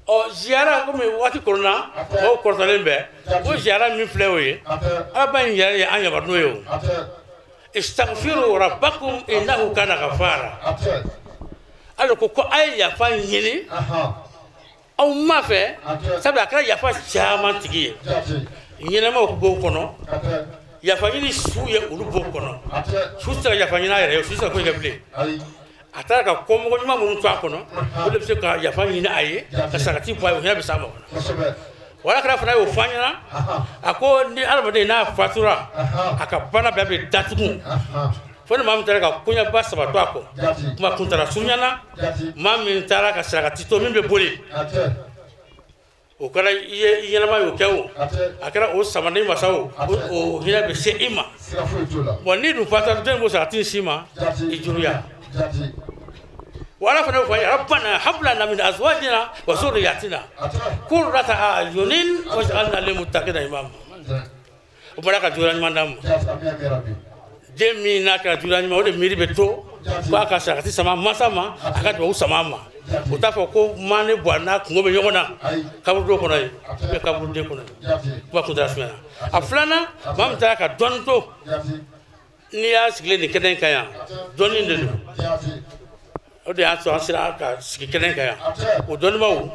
o ziara ko mi wati korona o kortalembe o ziara mi flewe aba nyare ya anya badno yo istaghfiru rabbakum innahu kana ghafara alo ko ay ya fa nyini o ma fe sabla kala ya fa chama tigi nyina ma ko kono yafanyini suye ulubokono susa yafanyina yere susa ko gable ataka komo nyuma mun twa kono ulebse ka yafanyina aye ka sakati po hina bisama wala kala fana yo fanyana ako ni almade na fatura aka bana bebe datugu fone mam tara ka kunya ba sabato ako kuma kuntara sunyana mam min tara ka sira ka tito min be boli o kala iye ma yo kewo akara o samane masawo o hira be se ima woni du fatar den bo sa tin sima ijuruya wala fana fa rabbana hab lana min azwajina wa zurriyatina qurrata a'yunin waj'alna lil muttaqina imama o baraka jurani mandam jemi na ka jurani ma o de miri beto ko aka sakati sama masama aka do sama ma o ta fo ko mane bwana ko be yogona kabur do kono e kabur de kono ba ko drasmena aflana mam ta ka donto ni ya sigle ni keden kaya donni de o de aso asira ka sigi keden kaya o donni mawo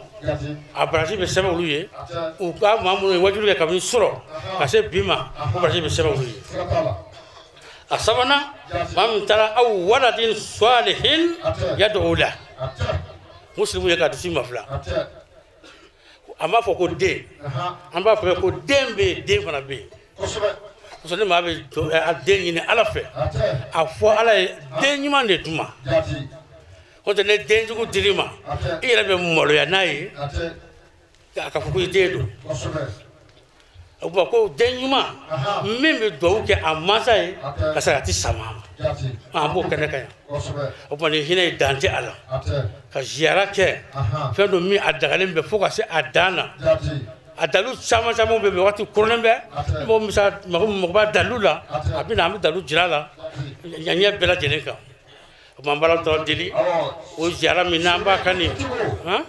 abraji be sema uluye o ka mamu e wajuru ka bin suro ka se bima o abraji be sema uluye asabana mam tara aw waladin salihin yad'u la muslimu ya ka disi mafla ama fo ko de amba fo ko dembe de fana be so ne ma be a de ni ala fe a fo ala de nyima ne tuma ko de ne de njugo dirima ira be molo ya nayi ka fo ko de do ko de nyima meme do ke amasa e ka sa ti sama ma bo kene kaya o pone hina dante ala ka ziara ke fe do mi adagalen be fo ka se adana adalu sama sama be wati kurnen be mo misa mo ba dalula abina am dalu jirala nyanya bela jeneka o mambala to dili o ziara mi namba kani ha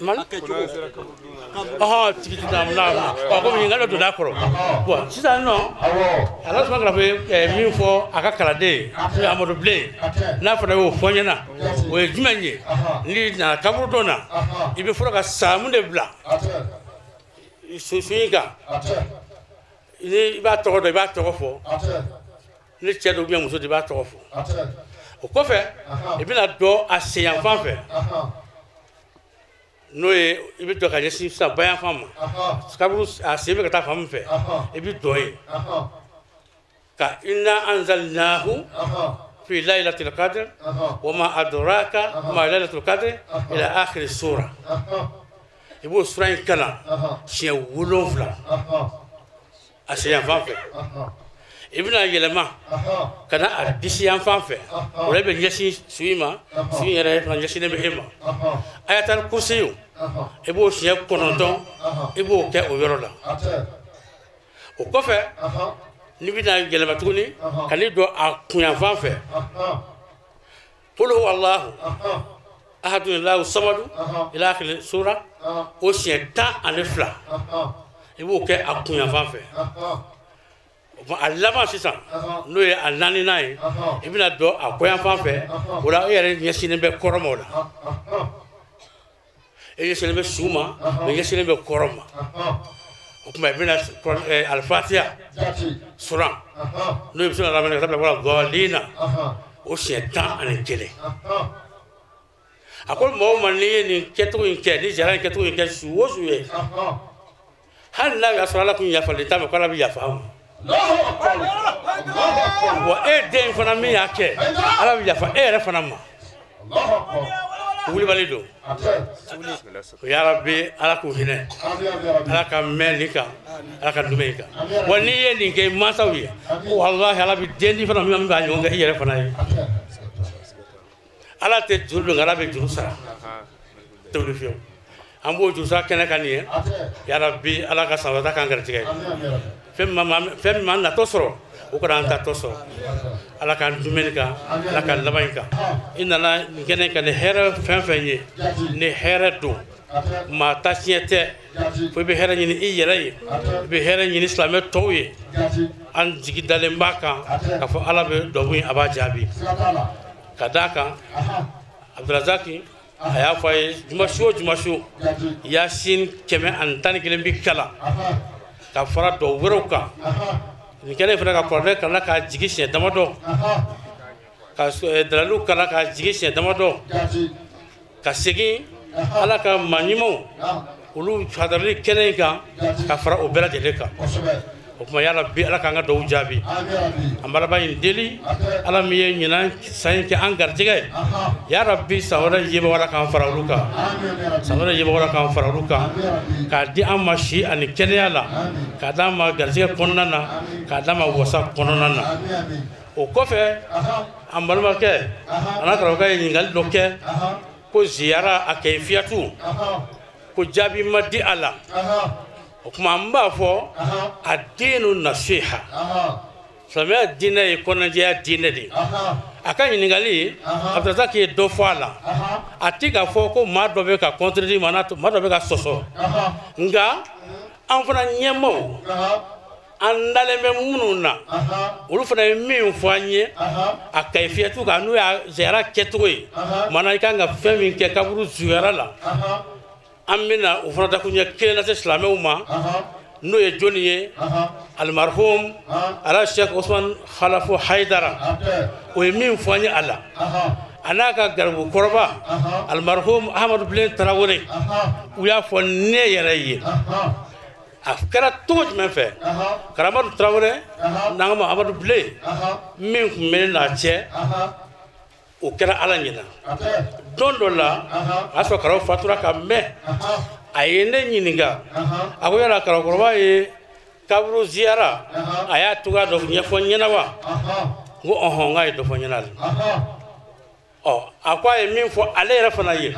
mal aha tiki dam na ko mi ngalo do dakoro bo sisa no ala so ngala be mi fo aka kala de amodo ble na fa wo fonyana o jumenye ni na kaburu dona ibe furo ka samu de bla suinga ni ba to do ba to fo ni chedo bi amuso de ba to fo o ko fe ibe na do aseyan fa fe no e ibi to ka jesi sa bayan fama kaburu asebe ka ta fama fe ibi doye ka inna anzalnahu fi lailatul qadr wa ma adraka ma lailatul qadr ila akhir sura ibo sura kala she wolofla asiyan fama fe ibna yelema kana adisi yan fanfe o lebe nyesi suima suiyere na nyesi ne behema ayatal kursiyu ebo siya kononton ebo ke o yorola o kofe ni bina yelema tuni kani do akunya fanfe qul huwa allah ahadun lahu samadu ila akhir sura o siya ta anefla ebo ke akunya fanfe alama sisan no ye alani nay ibina do akoyan fanfe wala yere nyesine be koromo la e yesine be suma be yesine be koroma o kuma ibina al-fatiha suran no ye bismillah rahman rahim wala dhalina o shetan an kele akol mo mani ni ketu in ke ni jaran ketu in ke suwo suye hal la yasala kun ya falita me kala bi ya fahamu wa den fana mi yake ala bi yafa ere fana ma wuli balido ya rabbi ala ku hine ala ka menika ala ka dumeka wani ye ni ke masawi wallahi ala bi den fana mi ba nyonga ere fana yi ala te julu ngara be julu sa to le fiyo ambo julu sa kene kaniye ya rabbi ala ka sawata kan gartige fem man na tosoro o ko anta tosoro ala kan dumenika ala kan labainka inna la ngene kan hera fenfenye ne hera do ma tasiete fo be hera ni iyere be hera ni islamet toye an jigi dale mbaka ka fo ala be do wi abajabi kadaka abdurazaki aya fay jumasho yasin keme antani kelen bi kala ka fara do woroka ni kene fara ka korne kana ka jigi she damado ka dalalu kana ka jigi she damado ka segi ala ka manimo olu hadarli kelen kan ka fara o bɛɛ lajɛlen kan o kuma ya rabbi ala k'an ka dɔw jaabi an balaba in deli ala min ye ɲinan san kɛ an garijɛgɛ ya rabbi san wɛrɛ yeba wala k'an fara olu kan san wɛrɛ yeba wala k'an fara olu kan k'a di an ma si ani kɛnɛya la k'a d'an ma garijɛgɛ kɔnɔna na k'a d'an ma wasa kɔnɔna na o kɔfɛ an balimakɛ ana karamɔgɔkɛ ye ɲininkali dɔ kɛ ko ziyara a kɛyifiyatu ko jaabi ma di a la o kuma an b'a fɔ a diinu nasiha silamɛya diinɛ ye kɔnɔjɛya diinɛ de a ka ɲininkali a bɛ taa k'i dɔ fɔ a la a ti ka fɔ ko maa dɔ bɛ ka contredire maa dɔ bɛ ka sɔsɔ nka an fana ɲɛmaaw an dalen bɛ minnu na olu fana ye min fɔ an ye a kayifiyatu kan n'o y'a ziyara kɛcogo ye maana i kan ka fɛn min kɛ kaburu ziyara la an bɛna o fana dakuɲɛ kelen lase silamɛw ma n'o ye jɔnni ye alimarhum ala sheikh Usman Khalafu Haidara o ye min fɔ an ye a la a n'a ka garibu kɔrɔba alimarhum Ahmadu Bilen Tarawele u y'a fɔ ne yɛrɛ ye a kɛra cogo jumɛn fɛ karamadu Tarawele n'an ko Amadu Bilen min tun bɛ n'a cɛ o kɛra ala ɲɛna don dɔ la a sɔrɔ karamɔgɔ fatura ka mɛn a ye ne ɲininka a ko yala karamɔgɔkɔrɔba ye kaburu ziyara a y'a cogoya dɔ ɲɛfɔ n ɲɛna wa n ko ɔhɔn k'a ye dɔ fɔ n ɲɛna a ko a ye min fɔ ale yɛrɛ fana ye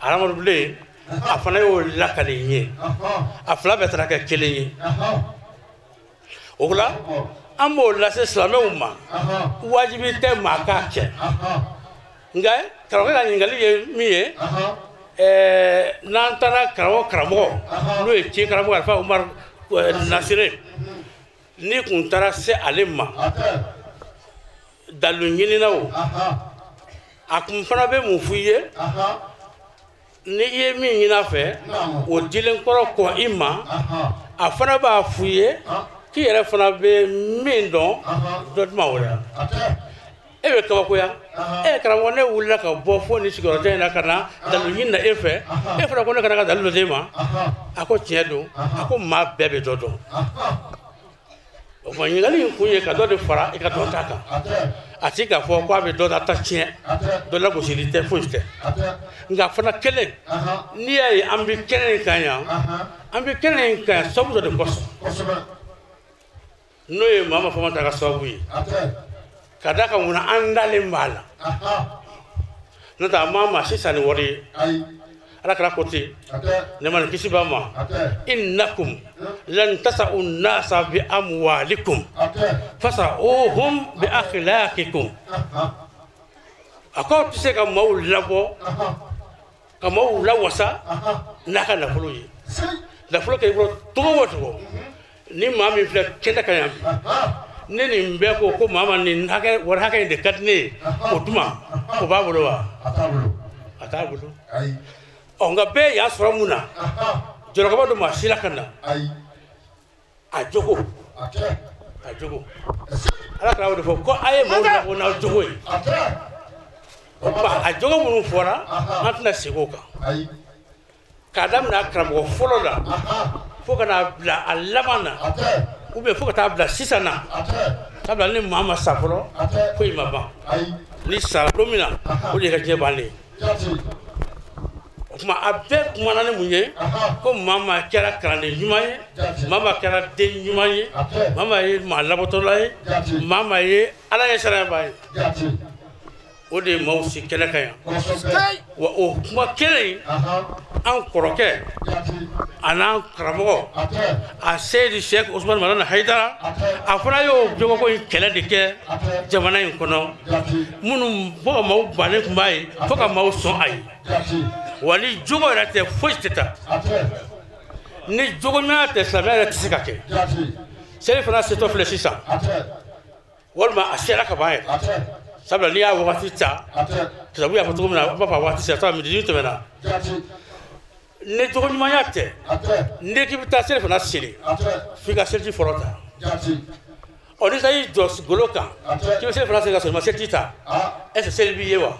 Amadu Bilen a fana y'o lakale n ye a fila bɛɛ taara kɛ kelen ye o la an b'o lase silamɛw ma wajibi tɛ maa k'a kɛ nka karamɔgɔ ka ɲininkali ye min ye n'an taara karamɔgɔ n'o ye ci karamɔgɔ Alifa Umaru Nasire n'i kun taara se ale ma dalu ɲinina o a kun fana bɛ mun f'i ye ni i ye min ɲini a fɛ o dilen kɔrɔ kɔn i ma a fana b'a f'i ye k'i yɛrɛ fana bɛ min dɔn dɔ tuma o la e bɛ kabakoya karamɔgɔ ne wulila ka bɔ fo ni sigiyɔrɔjɛ in na ka na dalu ɲini na e fɛ e fana ko ne kana ka dalu dɔ d'e ma a ko tiɲɛ don a ko maa bɛɛ bɛ dɔ dɔn o kuma ɲininkali in kun ye ka dɔ de fara i ka dɔn ta kan a ti ka fɔ ko a bɛ dɔ ta tiɲɛ dɔ lagosili tɛ foyi tɛ nka fana kelen n'i y'a ye an bɛ kɛnɛ in kan yan an bɛ kɛnɛ in kan sabu dɔ de kosɔn n'o ye Mama Famanta ka sababu ye ka da kan munna an dalen b'a la n'o tɛ a ma maa si san ni wari ye ala kɛra ko ten ne ma ni kisi b'a ma innakum lan tasa'u nasa bi amwalikum fasa'uhum bi akhlaqikum a ko aw tɛ se ka maaw labɔ ka maaw lawasa n'a ka nafolo ye nafolo kɛ i bolo togo o togo ni maa min filɛ kɛnɛ kan yan ne nin bɛɛ ko maa ma nin wari hakɛ in de ka di ne ye o tuma o b'a bolo wa a t'a bolo nka bɛɛ y'a sɔrɔ mun na jɔlɔkɔba dɔ maa si la ka na a jogo ala kɛra o de fɔ ko a ye maaw labɔ n'aw jogo ye o tuma a jogo minnu fɔra an tɛna segin o kan k'a daminɛ a karamɔgɔ fɔlɔ la fo ka n'a bila a laban na ou bien fo ka taa bila sisan na sabula ni maa ma sa fɔlɔ ko i ma ban ni sara don min na o de ye ka diɲɛ bannen o tuma a bɛɛ kumana ni mun ye ko maa ma kɛra kalanden ɲuman ye maa ma kɛra den ɲuman ye maa ma ye maa labɔtɔla ye maa ma ye ala ɲɛ sarayaba ye o de ye maaw si kɛnɛ kan yan wa o kuma kelen an kɔrɔkɛ a n'an karamɔgɔ a Seydi Sheikh Usman Malana Haidara a fana y'o jogoko in kɛlɛ de kɛ jamana in kɔnɔ minnu fo ka maaw bannen tun b'a ye fo ka maaw sɔn a ye wa ni jogo yɛrɛ tɛ foyi tɛ taa ni jogo ɲuman tɛ silamɛya yɛrɛ tɛ se ka kɛ seli fana setɔ filɛ sisan walima a sera ka ban yɛrɛ sabula n'i y'a wagati ta sabu y'a fɔ cogo min na an b'a fɔ a wagati sera sabula midi tɛmɛna ni jogo ɲumanya tɛ n'i k'i bɛ taa seli fana seli f'i ka seliji fɔlɔ ta ɔ ni y'i jɔ golo kan k'i bɛ seli fana seli ka sɔrɔ i ma seliji ta est-ce que seli b'i ye wa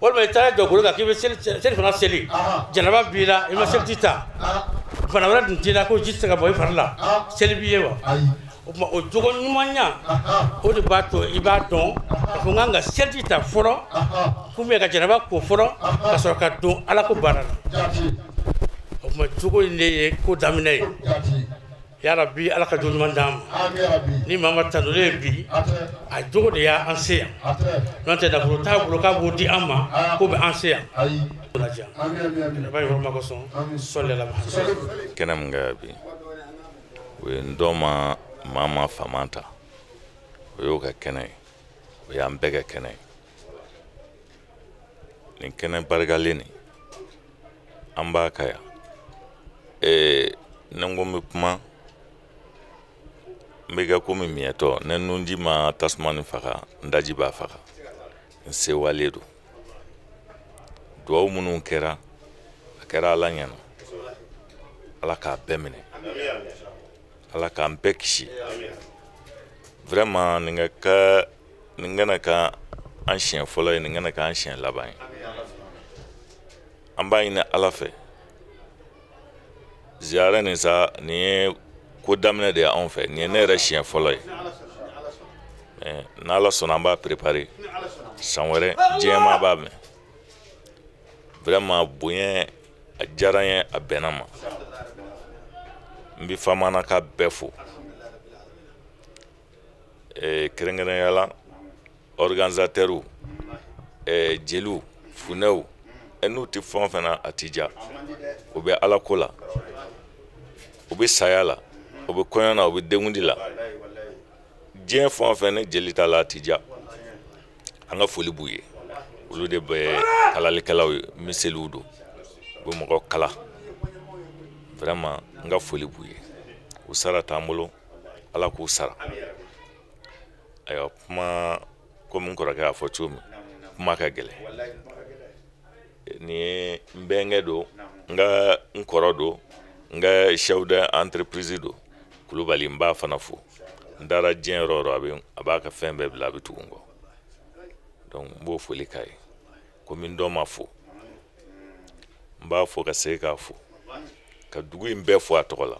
walma ita do goro ga kibe sel fana seli janaba bila ima sel tita fana wala dintina ko jitta ga boy farla sel biye wa o jogo nyumanya o de bato ibadon ko nganga sel tita foro kumbe ga janaba ko foro ka so ka do ala ko barala o ma jogo ne ko damine ya rabbi ala ka jonu mandam ni mama tanule bi a jogo de ya anseya non te da ko tabulo ka bodi amma ko be anseya amin bay horma ko son sallallahu alaihi wasallam kenam ngabi we ndoma mama famanta we yoga kenai we ambega kenai ni kenai bargalini amba kaya nangome kuma mbega komi mieto nenundi ma tasmani faka ndaji ba faka nse waledo duwawu munun kera akera ala nyano ala ka bemene ala ka mbekishi vraiment ningana ka ancien folo ningana ka ancien laban amba ina ala fe ziara ni sa ni ko damne de en fait ni ne re chien folo na la sona ba préparer sanwere jema ba me vraiment boyen a jarayen a benama mbi famana ka befo kerengere yala organisateur jelu funeu enu ti fon fana atija obe ala kola obe sayala obe koyana obe dengundila jen fon fana jelita la atija anga foli buye ulu de be kalali kalaw miseludo bo moko kala vraiment nga foli buye usara tambulo ala ko usara ayo kuma ko mun ko raga fo chumi kuma ka gele ni mbenge do nga nkoro do nga shawda entreprise do kulubali mba fana fu ndara jen roro abaka fembe bla bitungo donc bo foli kai ko min do ma fu mba fo ka se ka fu ka dugu imbe fo atola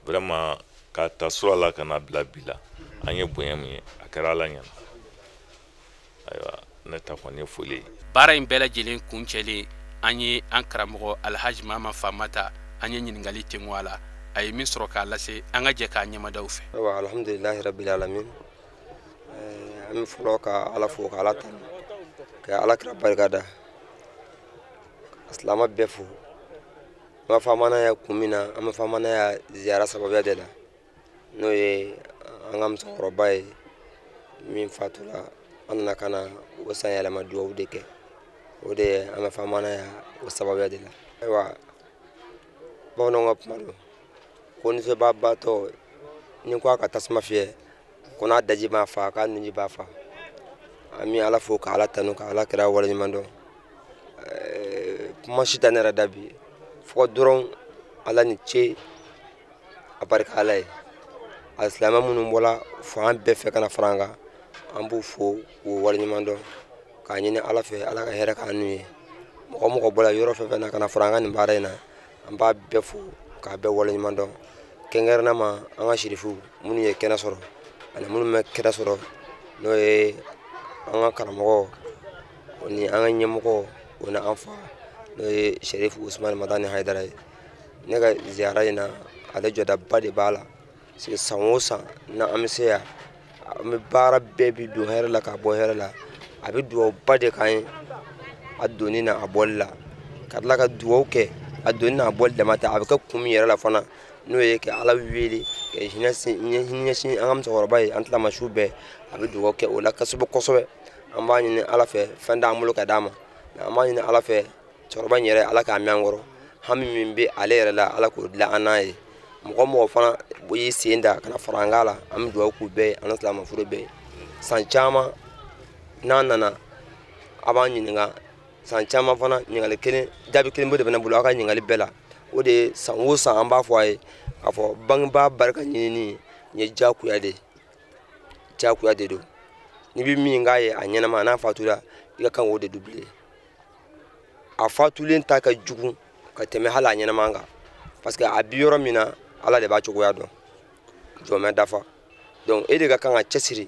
vraiment ka tasura la kana bla bila anye boyami akara la nyana aywa neta ko ne foli bara in bela jelen kuncele anye an karamogo alhaji mama famata anye nyingali tengwala ay min soro ka lase anga je ka nyama dawfe wa alhamdulillah rabbil alamin am fuloka ala fuka ala tan ka ala kra bargada aslama befu ma famana ya kumina am famana ya ziara sababu ya dela no ye angam soro bay min fatula anna kana wasaya lama duwa deke ode am famana ya sababu ya dela aywa bono ngap malo koni se baba to ni kwa ka tasma fie kona daji ma fa ka ni ba fa ami ala fo ka ala tanu ka ala kira wala ni mando kuma shita ne radabi fo doron ala ni che abarka alai aslama munum wala fo an be fe kana franga ambu fo wo wala ni mando ka ni ala fe ala ka hera ka nuye mo bola yoro fe na kana franga ni barena amba be fo ka be wala ni mando kengerna ma anga shirifu munu ye kena soro ana munu me kera soro no e anga karamo oni anga nyemko ona anfa no e sherifu Usman Madani Haidara nega ziara ina ala joda bade bala se samosa na amseya am bara bebi do herla ka bo herla abi do bade kan adoni na abolla kadla ka duwo ke adoni na abolla mata abi ka kumi yera la fana no yake ala wili ke hinasi angam so bay antla mashube abi duwo ke wala kasubo kosobe amani ni ala fe fanda amulu ka dama amani ni ala fe chorba nyere ala ka miangoro hami mimbe ale la ala ko la anaye mo fana bo yisinda kana farangala am duwo ku be anasla mafuro be sanchama nanana abani nga sanchama fana nyingale kene dabi kene bode bana bulu aka nyingale bela ode sanwosa amba fo ay afo bangba barka nyini nye jaku ya de do ni bi mi ngaye anyana ma na fatula i ka kan o de double a fatulen ta ka jugu ka tɛmɛ hali a ɲɛnama kan parce que a bi yɔrɔ min na ala de b'a cogoya dɔn jɔnmɛ dafa donc e de ka kan ka cɛsiri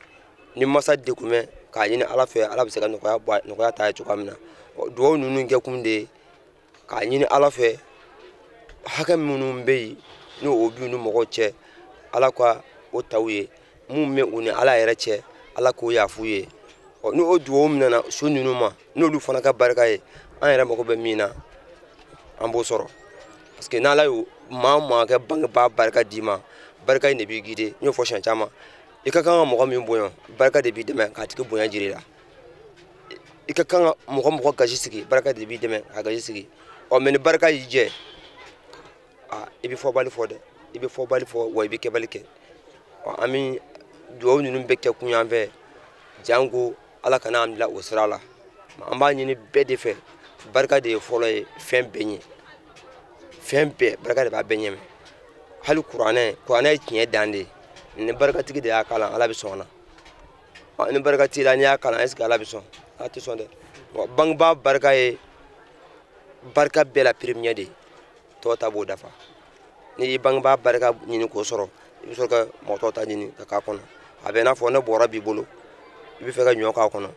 ni masa dekumɛ k'a ɲini ala fɛ ala bɛ se ka nɔgɔya ta ye cogoya min na duwawu ninnu kɛ kun de k'a ɲini ala fɛ hakɛ minnu bɛ yen n'o o b'u ni mɔgɔw cɛ ala ka o taw ye mun bɛ u ni ala yɛrɛ cɛ ala k'o yafu ye ni o duwawu minɛna so ninnu ma n'olu fana ka barika ye an yɛrɛ mago bɛ min na an b'o sɔrɔ parce que n'ala ye maa o maa kɛ bangebaa barika d'i ma barika in de b'i guider n y'o fɔ siɲɛ caman i ka kan ka mɔgɔ min bonya barika de b'i dɛmɛ k'a tigi bonya jiri la i ka kan ka mɔgɔ gasi sigi barika de b'i dɛmɛ k'a gasi sigi mais ni barika y'i jɛ i bɛ fɔbali fɔ dɛ i bɛ fɔbali fɔ wa i bɛ kɛbali kɛ an bɛ duwawu ninnu bɛɛ kɛ kun y'an fɛ janko ala kana an bila o sira la an b'a ɲini bɛɛ de fɛ barika de ye fɔlɔ ye fɛn bɛɛ ɲɛ fɛn bɛɛ barika de b'a bɛɛ ɲɛmɛ hali kuranɛ ye tiɲɛ dan de ye ni barikatigi de y'a kalan ala bɛ sɔn na ni barika t'i la n'i y'a kalan est-ce que ala bɛ sɔn ala tɛ sɔn dɛ bangebaa barika ye barika bɛɛ la première de ye tɔw ta b'o dafa ni i bangebaa barika ɲini k'o sɔrɔ i bɛ sɔrɔ ka mɔgɔ tɔw ta ɲini ka k'a kɔnɔ a bɛ i n'a fɔ ne bɔra b'i bolo i bɛ fɛ ka ɲɔ k'a kɔnɔ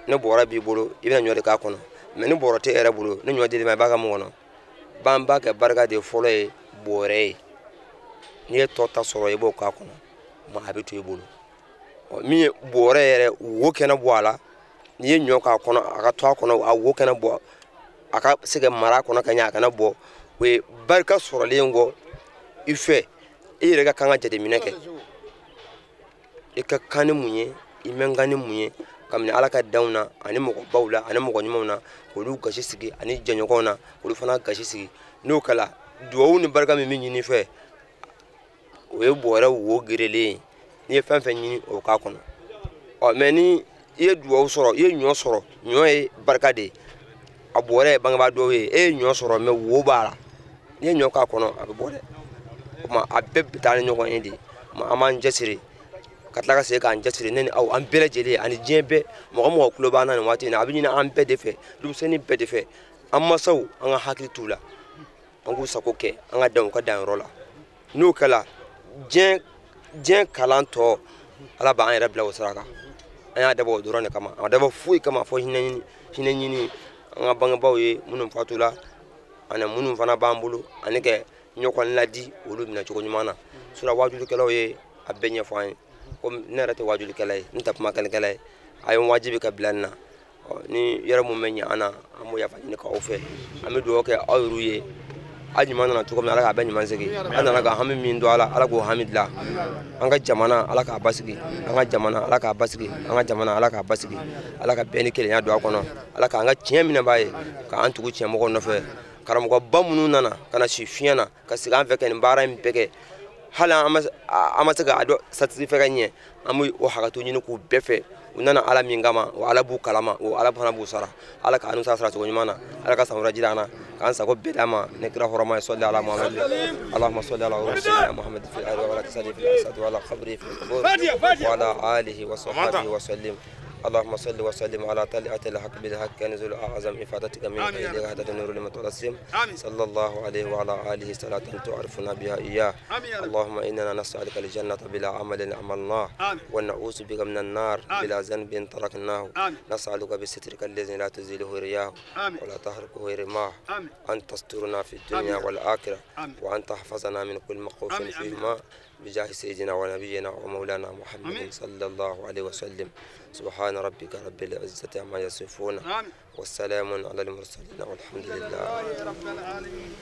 ne bɔra b'i bolo i bɛna ɲɔ de k'a kɔnɔ mais ni bɔra tɛ yɛrɛ bolo ni ɲɔ dir'i ma i b'a kɛ mun kɔnɔ b'a kɛ barika de fɔlɔ ye bɔrɛ ye n'i ye tɔ ta sɔrɔ i b'o k'a kɔnɔ ma a bɛ to i bolo min ye bɔrɛ yɛrɛ wo kɛnɛ bɔ a la n'i ye ɲɔ k'a kɔnɔ a ka to a kɔnɔ a wo kɛnɛ bɔ a ka se ka mara a kɔnɔ ka ɲɛ a kana bɔ o ye barika sɔrɔlen kɔ i fɛ i yɛrɛ ka kan ka jateminɛ kɛ i ka kan ni mun ye i mɛn kan ni mun ye kabini ala ka danw na ani mɔgɔbaw la ani mɔgɔ ɲumanw na k'olu gasi sigi ani jɛɲɔgɔnw na k'olu fana gasi sigi n'o kɛla duwawu ni barika min bɛ ɲini fɛ o ye bɔrɛ wo gerelen ye n'i ye fɛn fɛn ɲini o k'a kɔnɔ mais ni i ye duwawu sɔrɔ i ye ɲɔ sɔrɔ ɲɔ ye barika de ye a bɔrɛ ye bangebaa dɔw ye e ye ɲɔ sɔrɔ mais wo b'a la n'i ye ɲɔ k'a kɔnɔ a bɛ bɔ dɛ o tuma a bɛɛ bɛ taa ni ɲɔgɔn ye de an b'an cɛsiri ka tila ka segin k'an cɛsiri ne ni aw an bɛɛ lajɛlen ani diɲɛ bɛɛ mɔgɔ mɔgɔ tulo b'an na nin waati in na a bɛ ɲini an bɛɛ de fɛ denmisɛnnin bɛɛ de fɛ an masaw an ka hakili t'u la an k'u sago kɛ an ka dan u ka danyɔrɔ la n'o kɛla diɲɛ kalan tɔ ala b'an yɛrɛ bila o sira kan an y'a dabɔ o dɔrɔn de kama a dabɔ foyi kama fɔ hinɛ ɲini an ka bangebaaw ye minnu fatula ani minnu fana b'an bolo ani kɛ ɲɔgɔn ladi olu minɛ cogo ɲuman na sura wajulikɛlaw ye a bɛɛ ɲɛfɔ an ye komi ne yɛrɛ tɛ wajulikɛla ye ne tɛ kumakɛlikɛla ye a ye wajibi ka bila nin na ni yɔrɔ mun bɛ ɲɛ an na an b'o yafa ɲini k'aw fɛ an bɛ dugawu kɛ aw yɛrɛw ye a ɲuman nana cogo min ala k'a bɛɛ ɲuman segin an nana ka hami min don ala k'o hami dilan an ka jamana ala k'a basigi an ka jamana ala k'a basigi an ka jamana ala k'a basigi ala ka bɛɛ ni kelenya don a kɔnɔ ala k'an ka tiɲɛ minɛ b'a ye k'an tugu tiɲɛmɔgɔw nɔfɛ karamɔgɔba minnu nana ka na si fiɲɛ na ka sigi an fɛ ka nin baara in bɛɛ kɛ hali an ma se ka dɔ satisfait ka ɲɛ an bɛ o hakɛto ɲini k'u bɛɛ fɛ u nana ala min kama o ala b'u kalama o ala fana b'u sara ala k'an sara cogo ɲuman na ala ka samara jira an na k'an sago bɛɛ d'a ma ne kira hɔrɔma ye sɔli ala muhamad allahumma sɔli ala rasulina muhamad fi al wa la tasali fi asad wa la khabri fi al wa ala alihi wa sahbihi wa sallim اللهم صل وسلم على طلعة الحق بالحق كنز الأعظم إفادتك من إليك هذا النور المتوسم صلى الله عليه وعلى آله صلاة تعرفنا بها إياه اللهم إننا نسألك الجنة بلا عمل عملناه ونعوذ بك من النار بلا ذنب تركناه نسألك بسترك الذي لا تزيله رياه ولا تحرقه رماه أن تسترنا في الدنيا والآخرة وأن تحفظنا من كل مخوف فيهما بجاه سيدنا ونبينا ومولانا محمد صلى الله عليه وسلم سبحان ربك رب العزة عما يصفون والسلام على المرسلين والحمد لله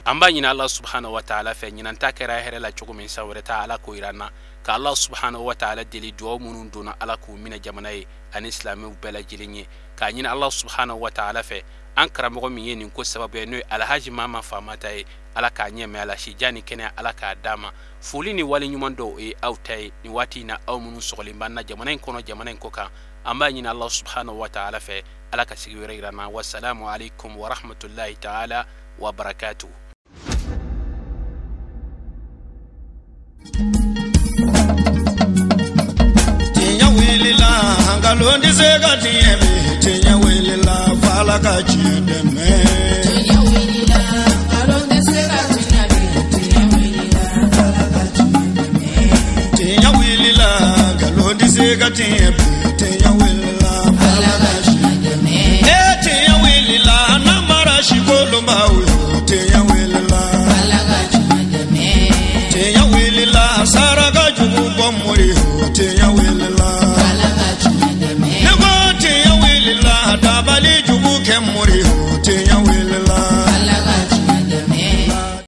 amba nyina Allah subhanahu wa ta'ala fe nyina ntakera here la chugo min sawreta ala ko irana ka Allah subhanahu wa ta'ala deli duwa munun dona ala ko mina jamanaye an islamu bela jilinye ka nyina Allah subhanahu wa ta'ala fe an karamo min yenin ko sababu no alhaji mama famata e ala ka nyeme ala shijani kene ala ka dama fuli ni wali nyuman do e awtay ni wati na aw munun sogli banna jamanain kono jamanain ko kan amba nyina Allah subhanahu wa ta'ala fe ala ka sigi wirana wassalamu alaikum wa rahmatullahi ta'ala wa barakatuh tinya wili la ngalo ndisega tinya fala ka tiɲɛ dɛmɛ. Tiɲɛ wulila nkalon tɛ se ka tiɲɛ